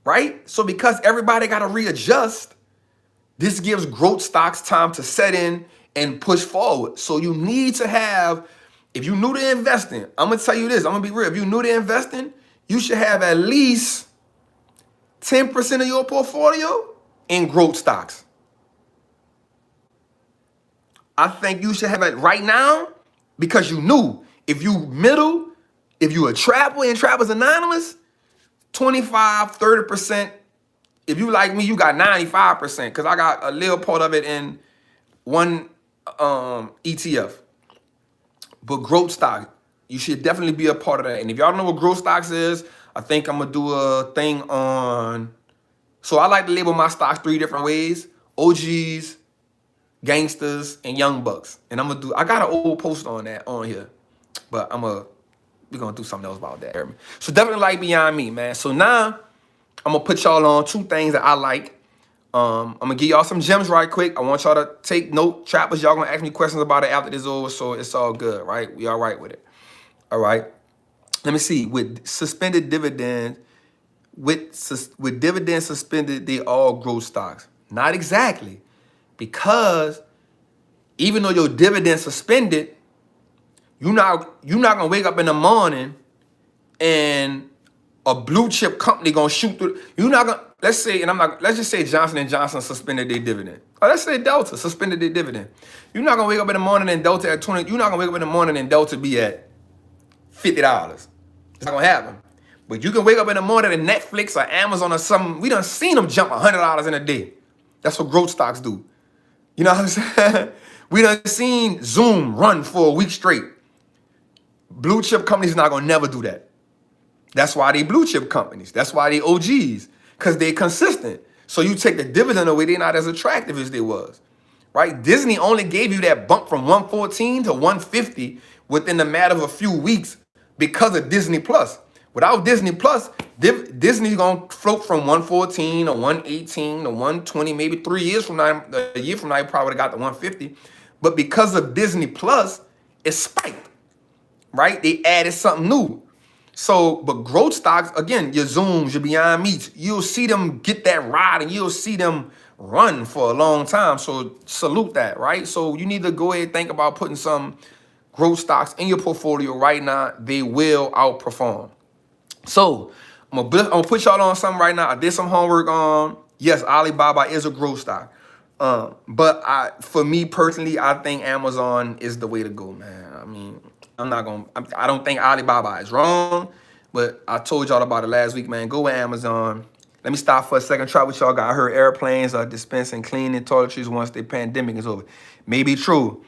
right? So because everybody got to readjust, this gives growth stocks time to set in and push forward. So you need to have, if you're new to investing, I'm going to tell you this, I'm going to be real. If you're new to investing, you should have at least 10% of your portfolio in growth stocks. I think you should have it right now because you knew if you middle, if you a trapper in Trappers Anonymous, 25, 30%. If you like me, you got 95% because I got a little part of it in one ETF. But growth stock, you should definitely be a part of that. And if y'all don't know what growth stocks is, I think I'm going to do a thing on. So I like to label my stocks 3 different ways: OGs, gangsters, and young bucks. And I got an old post on that on here, but we're gonna do something else about that. So definitely like Beyond Meat, man. So now I'm gonna put y'all on 2 things that I like. I'm gonna give y'all some gems right quick. I want y'all to take note. Trappers, y'all gonna ask me questions about it after this is over, so it's all good, right? We all right with it. All right. Let me see. With suspended dividends, with dividends suspended, they all growth stocks. Not exactly. Because even though your dividend suspended, you're not gonna wake up in the morning and a blue chip company gonna shoot through. You're not gonna, let's just say Johnson & Johnson suspended their dividend. Or let's say Delta suspended their dividend. You're not gonna wake up in the morning and Delta at 20, you're not gonna wake up in the morning and Delta be at $50. It's not gonna happen. But you can wake up in the morning and Netflix or Amazon or something, we done seen them jump $100 in a day. That's what growth stocks do. You know what I'm saying? We done seen Zoom run for a week straight. Blue chip companies not gonna never do that. That's why they blue chip companies. That's why they OGs, because they consistent. So you take the dividend away, they're not as attractive as they was, right? Disney only gave you that bump from 114 to 150 within the matter of a few weeks because of Disney Plus. Without Disney Plus, Disney's gonna float from 114 or 118 or 120, maybe 3 years from now, a year from now, you probably would have got the 150. But because of Disney Plus, it spiked, right? They added something new. So, but growth stocks, again, your Zooms, your Beyond Meats, you'll see them get that ride and you'll see them run for a long time. So salute that, right? So you need to go ahead and think about putting some growth stocks in your portfolio right now. They will outperform. So I'm gonna put y'all on something right now. I did some homework on, yes, Alibaba is a growth stock. But for me personally, I think Amazon is the way to go, man. I mean, I don't think Alibaba is wrong, but I told y'all about it last week, man. Go with Amazon. Let me stop for a second, try what y'all got. I heard airplanes are dispensing cleaning toiletries once the pandemic is over. Maybe true.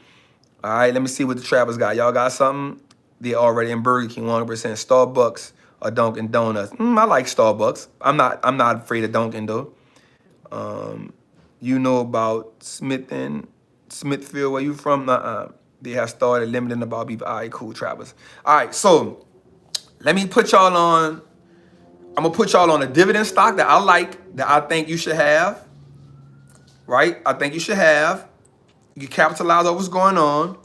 All right, let me see what the trappers got. Y'all got something? They already in Burger King, 100%. Starbucks or Dunkin' Donuts. I like Starbucks. I'm not afraid of Dunkin' though. You know about Smithfield, where you from? They have started limiting about people. All right, cool, trappers. All right, so let me put y'all on. I'm gonna put y'all on a dividend stock that I like, that I think you should have. Right? I think you should have. You can capitalize on what's going on.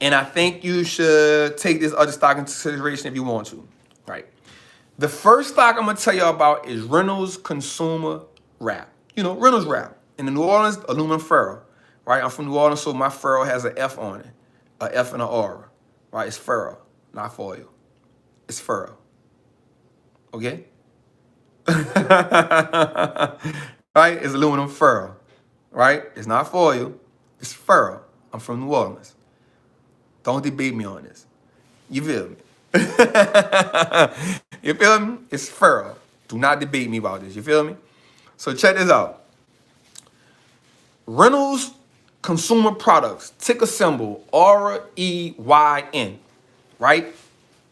And I think you should take this other stock into consideration if you want to. Right? The first stock I'm gonna tell you about is Reynolds Consumer Wrap. You know, Reynolds Wrap. In the New Orleans, aluminum ferrule. Right? I'm from New Orleans, so my ferrule has an F on it. A F and an R. Right? It's ferrule, not foil. It's ferrule. Okay? Right? It's aluminum ferrule. Right? It's not foil. It's ferrule. I'm from New Orleans. Don't debate me on this. You feel me? You feel me? It's ferrule. Do not debate me about this. You feel me? So check this out. Reynolds Consumer Products, ticker symbol REYN. Right?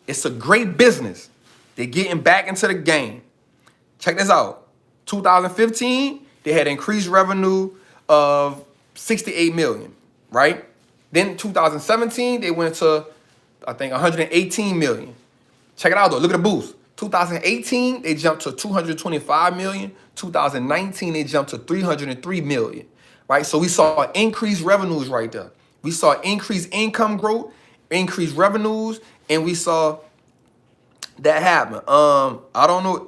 It's a great business. They're getting back into the game. Check this out. 2015, they had increased revenue of 68 million, right? Then 2017, they went to, I think, 118 million. Check it out though, look at the boost. 2018, they jumped to 225 million. 2019, they jumped to 303 million, right? So we saw increased revenues right there. We saw increased income growth, increased revenues, and we saw that happen. I don't know.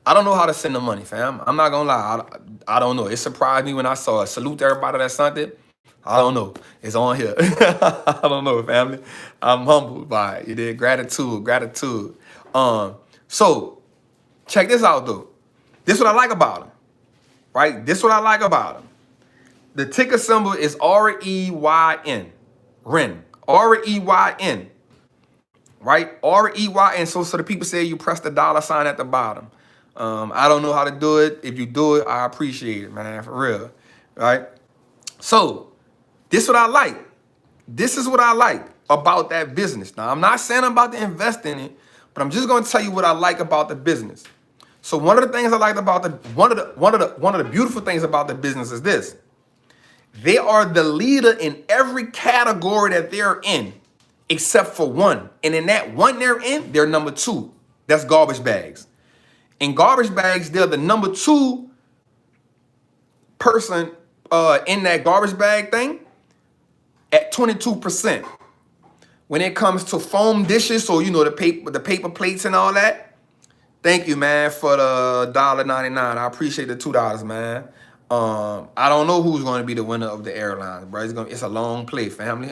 I don't know how to send the money, fam. I'm not gonna lie. I don't know. It surprised me when I saw it. Salute to everybody that sent it. I don't know. It's on here. I don't know, family. I'm humbled by it. You did. Gratitude. So check this out though. This is what I like about them. Right? This is what I like about them. The ticker symbol is REYN. REN. REYN. Right? REYN. So the people say you press the dollar sign at the bottom. I don't know how to do it. If you do it, I appreciate it, man, for real. Right? So this is what I like. This is what I like about that business. Now, I'm not saying I'm about to invest in it, but I'm just going to tell you what I like about the business. So one of the things I like about one of the beautiful things about the business is this. They are the leader in every category that they're in, except for one. And in that one they're in, they're number 2. That's garbage bags. In garbage bags, they're the number 2 person in that garbage bag thing at 22%. When it comes to foam dishes, so you know the paper plates and all that. Thank you, man, for the $1.99. I appreciate the $2, man. I don't know who's going to be the winner of the Airlines, bro. It's a long play, family.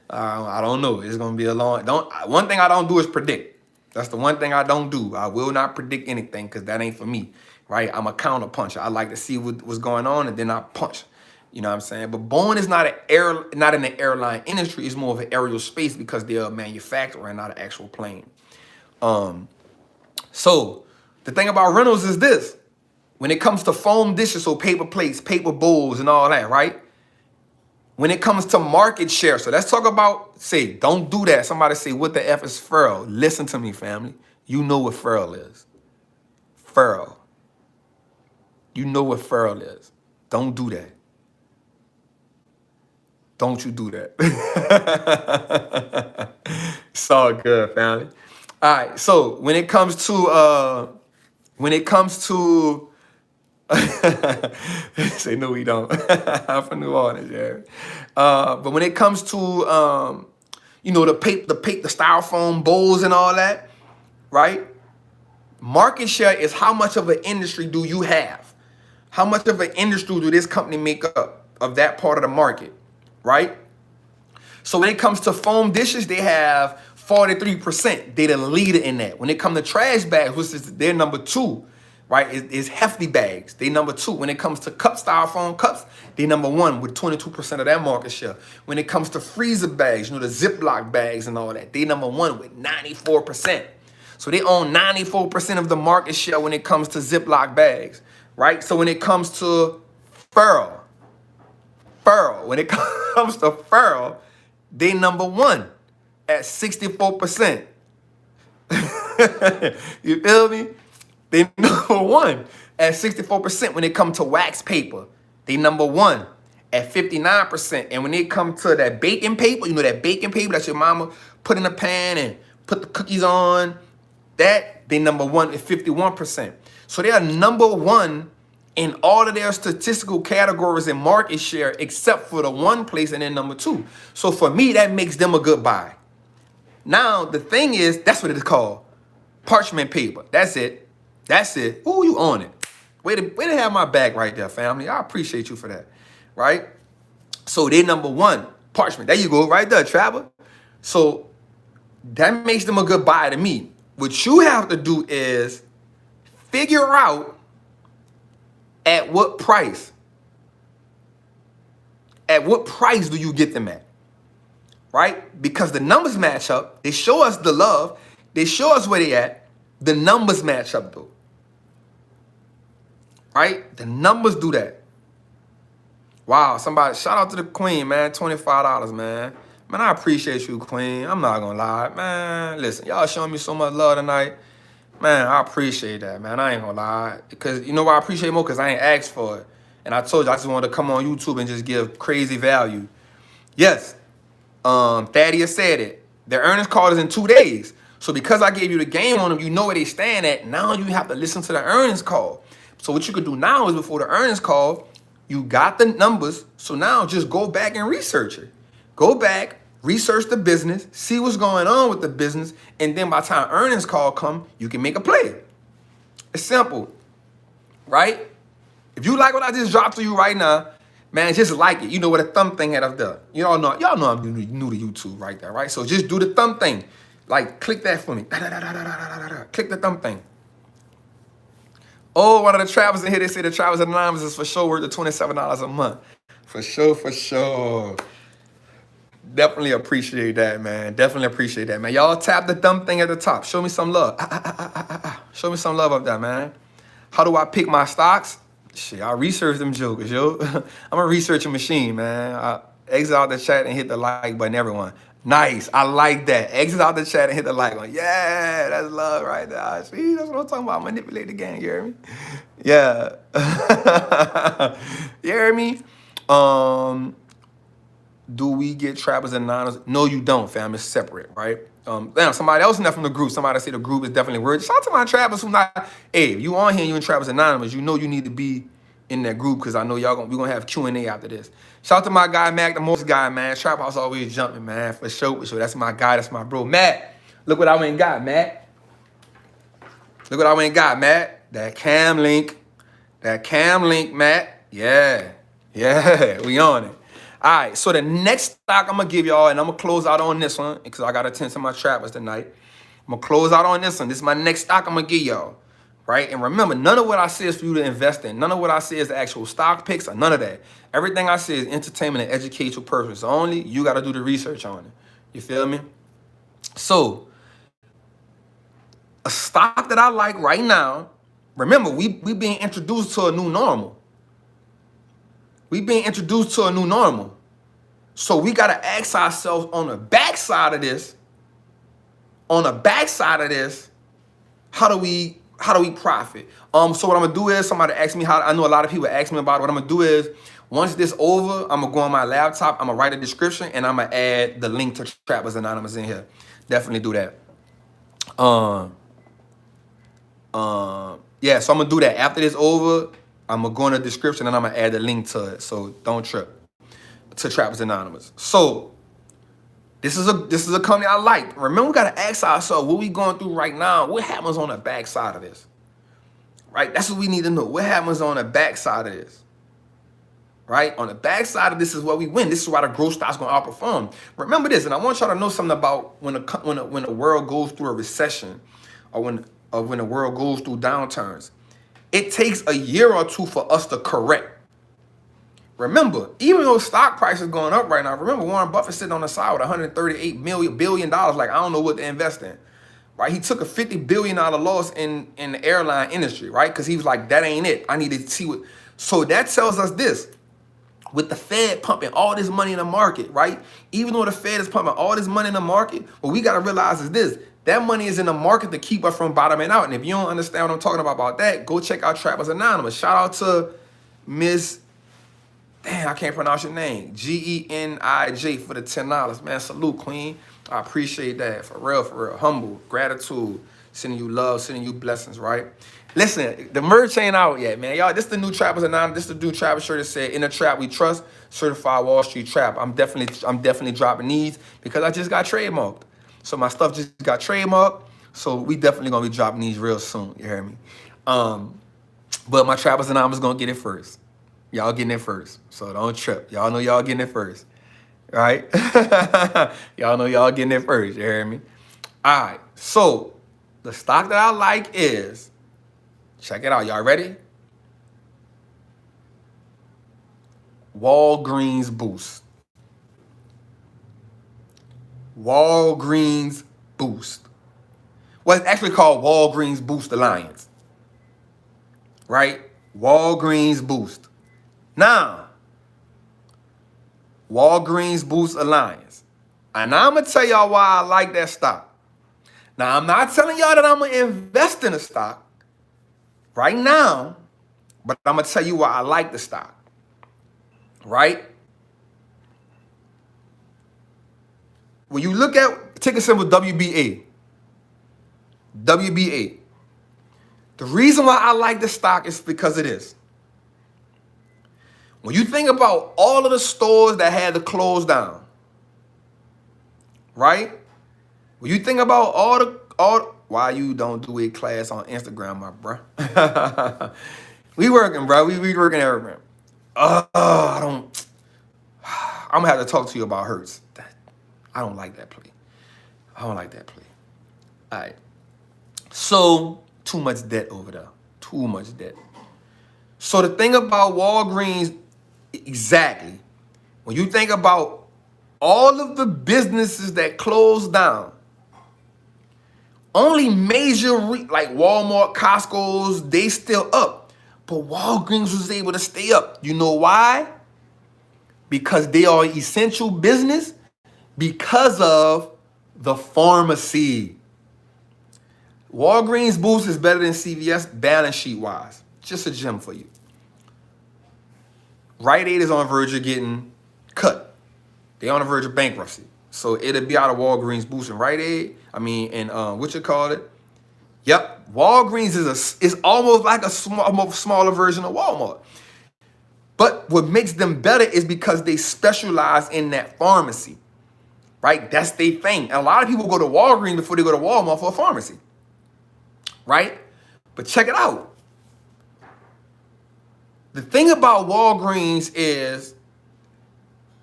I don't know. It's going to be a long. One thing I don't do is predict. That's the one thing I don't do. I will not predict anything because that ain't for me, right? I'm a counter puncher. I like to see what's going on and then I punch. You know what I'm saying? But Boeing is not in the airline industry. It's more of an aerial space because they're a manufacturer and not an actual plane. So the thing about Reynolds is this. When it comes to foam dishes, so paper plates, paper bowls, and all that, right? When it comes to market share, so let's talk about, say, don't do that. Somebody say, what the F is furrow? Listen to me, family. You know what furrow is. Furrow. You know what furrow is. Don't do that. Don't you do that. It's all good, family. All right, so when it comes to say no, we don't. I'm from New Orleans, yeah. But when it comes to the styrofoam bowls and all that, right? Market share is how much of an industry do you have? How much of an industry do this company make up of that part of the market, right? So when it comes to foam dishes, they have 43%. They're the leader in that. When it comes to trash bags, which is their number 2, right, is hefty bags. They number 2. When it comes to styrofoam cups, they number 1 with 22% of that market share. When it comes to freezer bags, the Ziploc bags and all that, they number 1 with 94%. So they own 94% of the market share when it comes to Ziploc bags, right? So when it comes to furl, when it comes to furl, they number 1 at 64%. You feel me? They number 1 at 64%. When it comes to wax paper, they number 1 at 59%. And when it comes to that baking paper, that baking paper that your mama put in a pan and put the cookies on, that they number 1 at 51%. So they are number 1 in all of their statistical categories and market share, except for the one place and then number 2. So for me, that makes them a good buy. Now, the thing is, that's what it is called. Parchment paper. That's it. Ooh, you on it. Way to have my back right there, family. I appreciate you for that. Right? So they number 1. Parchment. There you go, right there, Trapper. So that makes them a good buy to me. What you have to do is figure out at what price. At what price do you get them at? Right? Because the numbers match up. They show us the love. They show us where they at. The numbers match up though. Right? The numbers do that. Wow, somebody, shout out to the queen, man. $25, man. Man, I appreciate you, queen. I'm not gonna lie. Man, listen, y'all showing me so much love tonight. Man, I appreciate that, man. I ain't gonna lie. Because you know why I appreciate more? Because I ain't asked for it. And I told you I just wanted to come on YouTube and just give crazy value. Yes, Thaddeus said it. Their earnings call is in 2 days. So because I gave you the game on them, you know where they stand at. Now you have to listen to the earnings call. So what you could do now is before the earnings call, you got the numbers. So now just go back and research it. Go back, research the business, see what's going on with the business, and then by the time earnings call come, you can make a play. It's simple, right? If you like what I just dropped to you right now, man, just like it. You know what a thumb thing had up there. Y'all know I'm new to YouTube right there, right? So just do the thumb thing. Like, click that for me. Click the thumb thing. Oh, one of the travelers in here, they say the Travelers Anonymous is for sure worth the $27 a month. For sure. Definitely appreciate that, man. Y'all tap the thumb thing at the top. Show me some love. Show me some love up there, man. How do I pick my stocks? Shit, I research them jokers, yo. I'm a researching machine, man. I exit out the chat and hit the like button, everyone. Nice. I like that. Exit out the chat and hit the like button. Yeah, that's love right there. See, that's what I'm talking about. Manipulate the game, you hear me? Yeah. You hear me? Do we get Trappers and Niners? No, you don't, fam. It's separate, right? Damn, somebody else in there from the group. Somebody say the group is definitely worth. Shout out to my Trappers who not. Hey, if you on here, you in Trappers Anonymous, you know you need to be in that group because I know we're gonna have Q&A after this. Shout out to my guy Mac, the most guy, man. Trap House always jumping, man. For sure. That's my guy. That's my bro, Matt. Look what I went and got, Matt. That cam link, Matt. Yeah, we on it. All right, so the next stock I'm going to give y'all, and I'm going to close out on this one because I got to attend to my trappers tonight. I'm going to close out on this one. This is my next stock I'm going to give y'all, right? And remember, none of what I say is for you to invest in. None of what I say is the actual stock picks or none of that. Everything I say is entertainment and educational purpose only. You got to do the research on it. You feel me? So, a stock that I like right now, remember, we being introduced to a new normal. So we got to ask ourselves on the backside of this, how do we profit? So what I'm going to do is, somebody asked me I know a lot of people ask me about it. What I'm going to do is, once this over, I'm going to go on my laptop, I'm going to write a description, and I'm going to add the link to Trappers Anonymous in here. Definitely do that. Um, yeah, so I'm gonna do that. After this over, I'm gonna go in the description and I'm gonna add the link to it. So don't trip. To Trappers Anonymous. So this is a company I like. Remember, we gotta ask ourselves what we going through right now. What happens on the backside of this? Right? That's what we need to know. What happens on the backside of this? Right? On the backside of this is where we win. This is why the growth stock's gonna outperform. Remember this, and I want y'all to know something about when the world goes through a recession, or when the world goes through downturns. It takes a year or two for us to correct. Remember, even though stock price is going up right now, remember Warren Buffett sitting on the side with $138 billion. Like, I don't know what to invest in. Right? He took a $50 billion loss in the airline industry, right? Because he was like, that ain't it. I need to see what. So that tells us this. With the Fed pumping all this money in the market, right? Even though the Fed is pumping all this money in the market, what we got to realize is this. That money is in the market to keep us from bottoming out. And if you don't understand what I'm talking about that, go check out Trappers Anonymous. Shout out to Miss... Damn, I can't pronounce your name. Genij for the $10. Man, salute, Queen. I appreciate that. For real, for real. Humble, gratitude, sending you love, sending you blessings, right? Listen, the merch ain't out yet, man. Y'all, this the new Trappers Anonymous. This the new Trappers shirt that said, "In the trap we trust, certified Wall Street trap." I'm definitely dropping these because I just got trademarked. So my stuff just got trademarked. So we definitely gonna be dropping these real soon. You hear me? But my Trappers Anonymous gonna get it first. Y'all getting it first, so don't trip. Y'all know y'all getting it first, right? Y'all know y'all getting it first, you hear me? All right, so the stock that I like is, check it out, y'all ready? Walgreens Boost. Walgreens Boost. Well, it's actually called Walgreens Boost Alliance, right? Walgreens Boost. Now, Walgreens Boost Alliance. And I'm going to tell y'all why I like that stock. Now, I'm not telling y'all that I'm going to invest in a stock right now, but I'm going to tell you why I like the stock. Right? When you look at ticker symbol WBA, WBA, the reason why I like the stock is because of this. When you think about all of the stores that had to close down, right? When you think about all why you don't do a class on Instagram, my bro? We working, bro. We working everywhere. I'm gonna have to talk to you about Hertz. I don't like that play. I don't like that play. All right. So too much debt over there. Too much debt. So the thing about Walgreens. Exactly. When you think about all of the businesses that closed down, only major like Walmart, Costco's, they still up. But Walgreens was able to stay up. You know why? Because they are essential business because of the pharmacy. Walgreens Boost is better than CVS balance sheet wise. Just a gem for you. Rite Aid is on the verge of getting cut. They're on the verge of bankruptcy. So it'll be out of Walgreens Boost and Rite Aid. What you call it? Yep. Walgreens is almost like a smaller version of Walmart. But what makes them better is because they specialize in that pharmacy. Right? That's their thing. And a lot of people go to Walgreens before they go to Walmart for a pharmacy. Right? But check it out. The thing about Walgreens is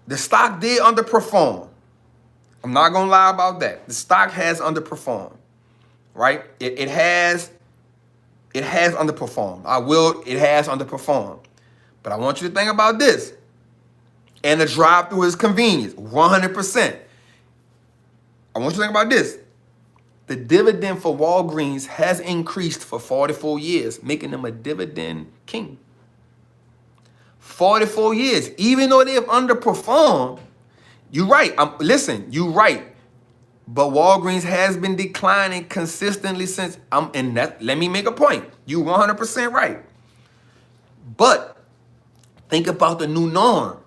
the stock did underperform. I'm not going to lie about that. The stock has underperformed, right? It has underperformed. It has underperformed. But I want you to think about this. And the drive-through is convenience, 100%. I want you to think about this. The dividend for Walgreens has increased for 44 years, making them a dividend king. 44 years, even though they have underperformed, you're right. You're right. But Walgreens has been declining consistently since. Let me make a point. You're 100% right. But think about the new norm.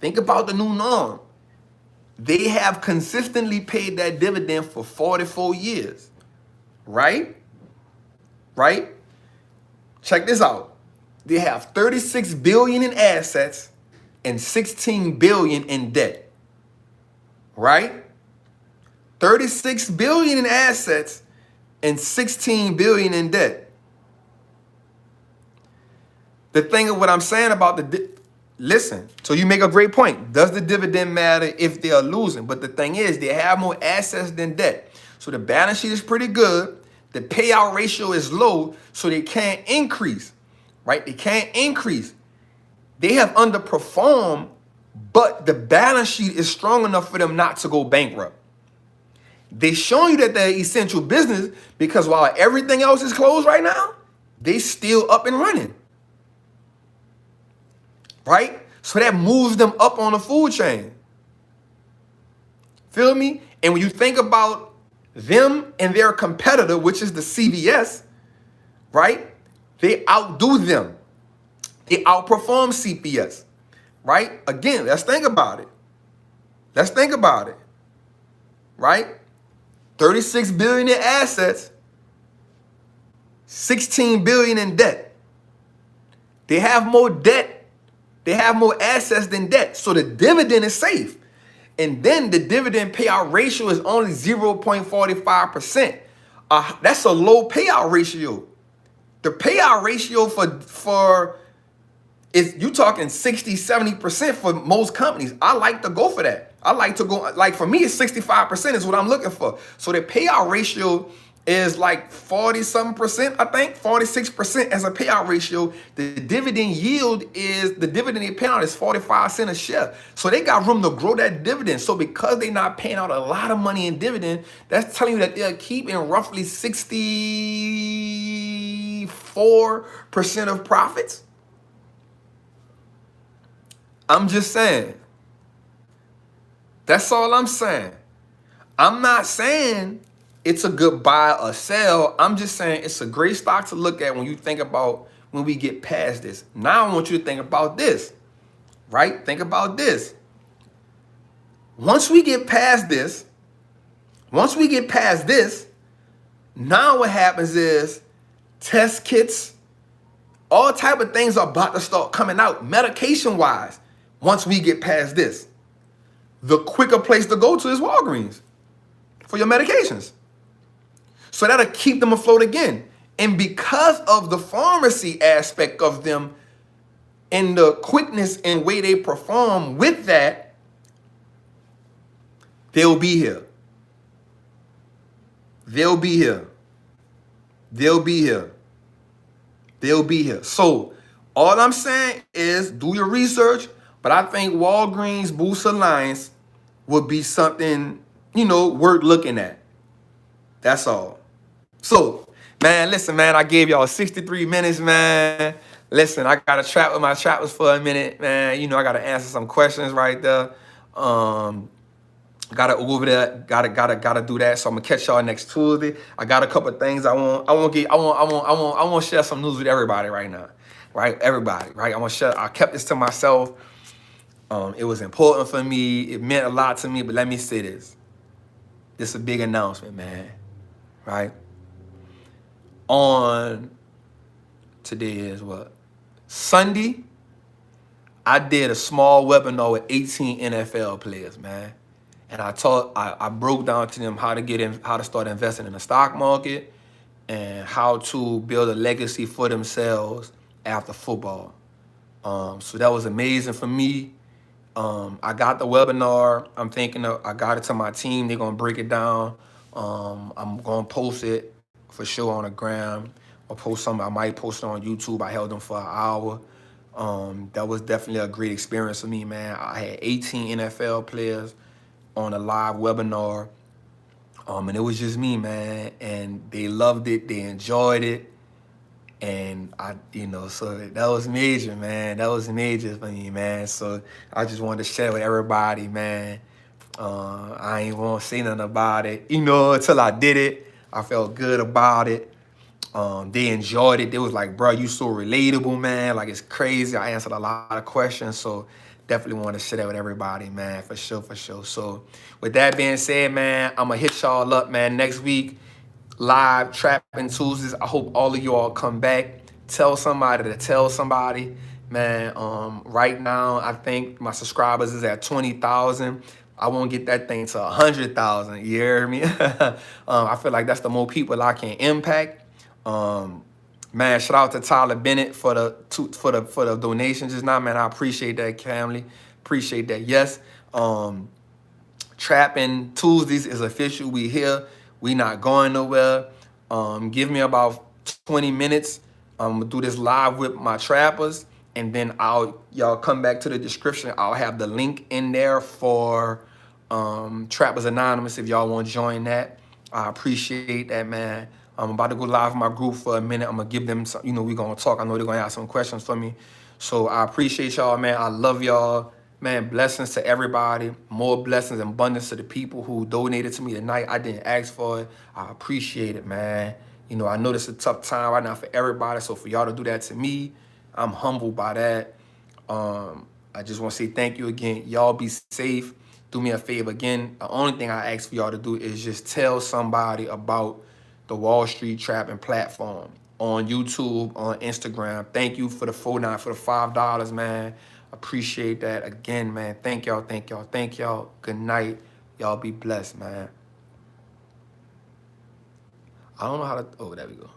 Think about the new norm. They have consistently paid that dividend for 44 years, right? Right? Check this out. They have 36 billion in assets and 16 billion in debt, right? 36 billion in assets and 16 billion in debt. The thing of what I'm saying about listen, so you make a great point. Does the dividend matter if they are losing? But the thing is, they have more assets than debt. So the balance sheet is pretty good. The payout ratio is low, so they can't increase, right? They can't increase. They have underperformed, but the balance sheet is strong enough for them not to go bankrupt. They showing you that they're essential business because while everything else is closed right now, they still up and running. Right? So that moves them up on the food chain. Feel me? And when you think about them and their competitor, which is the CVS, right? They outdo them. They outperform CPS, right? Again, let's think about it. Let's think about it, right? 36 billion in assets, 16 billion in debt. They have more debt. They have more assets than debt. So the dividend is safe. And then the dividend payout ratio is only 0.45%. That's a low payout ratio. The payout ratio for is you talking 60, 70% for most companies. I like to go for that. I like to go, like for me, it's 65% is what I'm looking for. So the payout ratio is like 40-something%, I think, 46% as a payout ratio. The dividend yield is, the dividend they pay out is 45 cents a share. So they got room to grow that dividend. So because they're not paying out a lot of money in dividend, that's telling you that they're keeping roughly 64% of profits. I'm just saying. That's all I'm saying. I'm not saying it's a good buy or sell. I'm just saying it's a great stock to look at when you think about when we get past this. Now I want you to think about this, right? Think about this. Once we get past this, now what happens is test kits, all type of things are about to start coming out medication-wise. Once we get past this, the quicker place to go to is Walgreens for your medications. So that'll keep them afloat again. And because of the pharmacy aspect of them and the quickness and way they perform with that, they'll be here. They'll be here. They'll be here. They'll be here. So all I'm saying is do your research, but I think Walgreens Boost Alliance would be something, worth looking at. That's all. So, man, listen, man, I gave y'all 63 minutes, man. Listen, I got to chat with my trappers for a minute, man. I got to answer some questions right there. Got to over there. Got to do that. So I'm gonna catch y'all next Tuesday. I got a couple of things I want to share some news with everybody right now, right? Everybody, right? I kept this to myself. It was important for me. It meant a lot to me. But let me say this. This is a big announcement, man. Right? On today is what? Sunday, I did a small webinar with 18 NFL players, man. And I broke down to them how to start investing in the stock market and how to build a legacy for themselves after football. So that was amazing for me. I got the webinar. I got it to my team. They're going to break it down. I'm going to post it for sure on the gram. I might post it on YouTube. I held them for an hour. That was definitely a great experience for me, man. I had 18 NFL players on a live webinar. And it was just me, man. And they loved it. They enjoyed it. And so that was major, man. That was major for me, man. So I just wanted to share with everybody, man. I ain't want to say nothing about it, until I did it. I felt good about it. They enjoyed it. They was like, bro, you so relatable, man. Like, it's crazy. I answered a lot of questions. So definitely want to share that with everybody, man, for sure, for sure. So with that being said, man, I'm going to hit y'all up, man, next week. Live Trappin Tuesdays. I hope all of y'all come back. Tell somebody to tell somebody, man. Right now, I think my subscribers is at 20,000. I want to get that thing to 100,000. You hear me? I feel like that's the more people I can impact. Man, shout out to Tyler Bennett for the donations just now, man. I appreciate that, family. Appreciate that. Yes. Trappin Tuesdays is official. We here. We not going nowhere. Give me about 20 minutes. I'm gonna do this live with my trappers, and then y'all come back to the description. I'll have the link in there for Trappers Anonymous if y'all want to join that. I appreciate that, man. I'm about to go live with my group for a minute. I'm gonna give them some, we're gonna talk. I know they're gonna have some questions for me. So I appreciate y'all, man. I love y'all. Man, blessings to everybody. More blessings and abundance to the people who donated to me tonight. I didn't ask for it. I appreciate it, man. I know this is a tough time right now for everybody. So for y'all to do that to me, I'm humbled by that. I just want to say thank you again. Y'all be safe. Do me a favor again. The only thing I ask for y'all to do is just tell somebody about the Wallstreet Trappin platform on YouTube, on Instagram. Thank you for the $4.9 for the $5, man. Appreciate that again, man. Thank y'all, thank y'all, thank y'all. Good night. Y'all be blessed, man. I don't know how to, oh, there we go.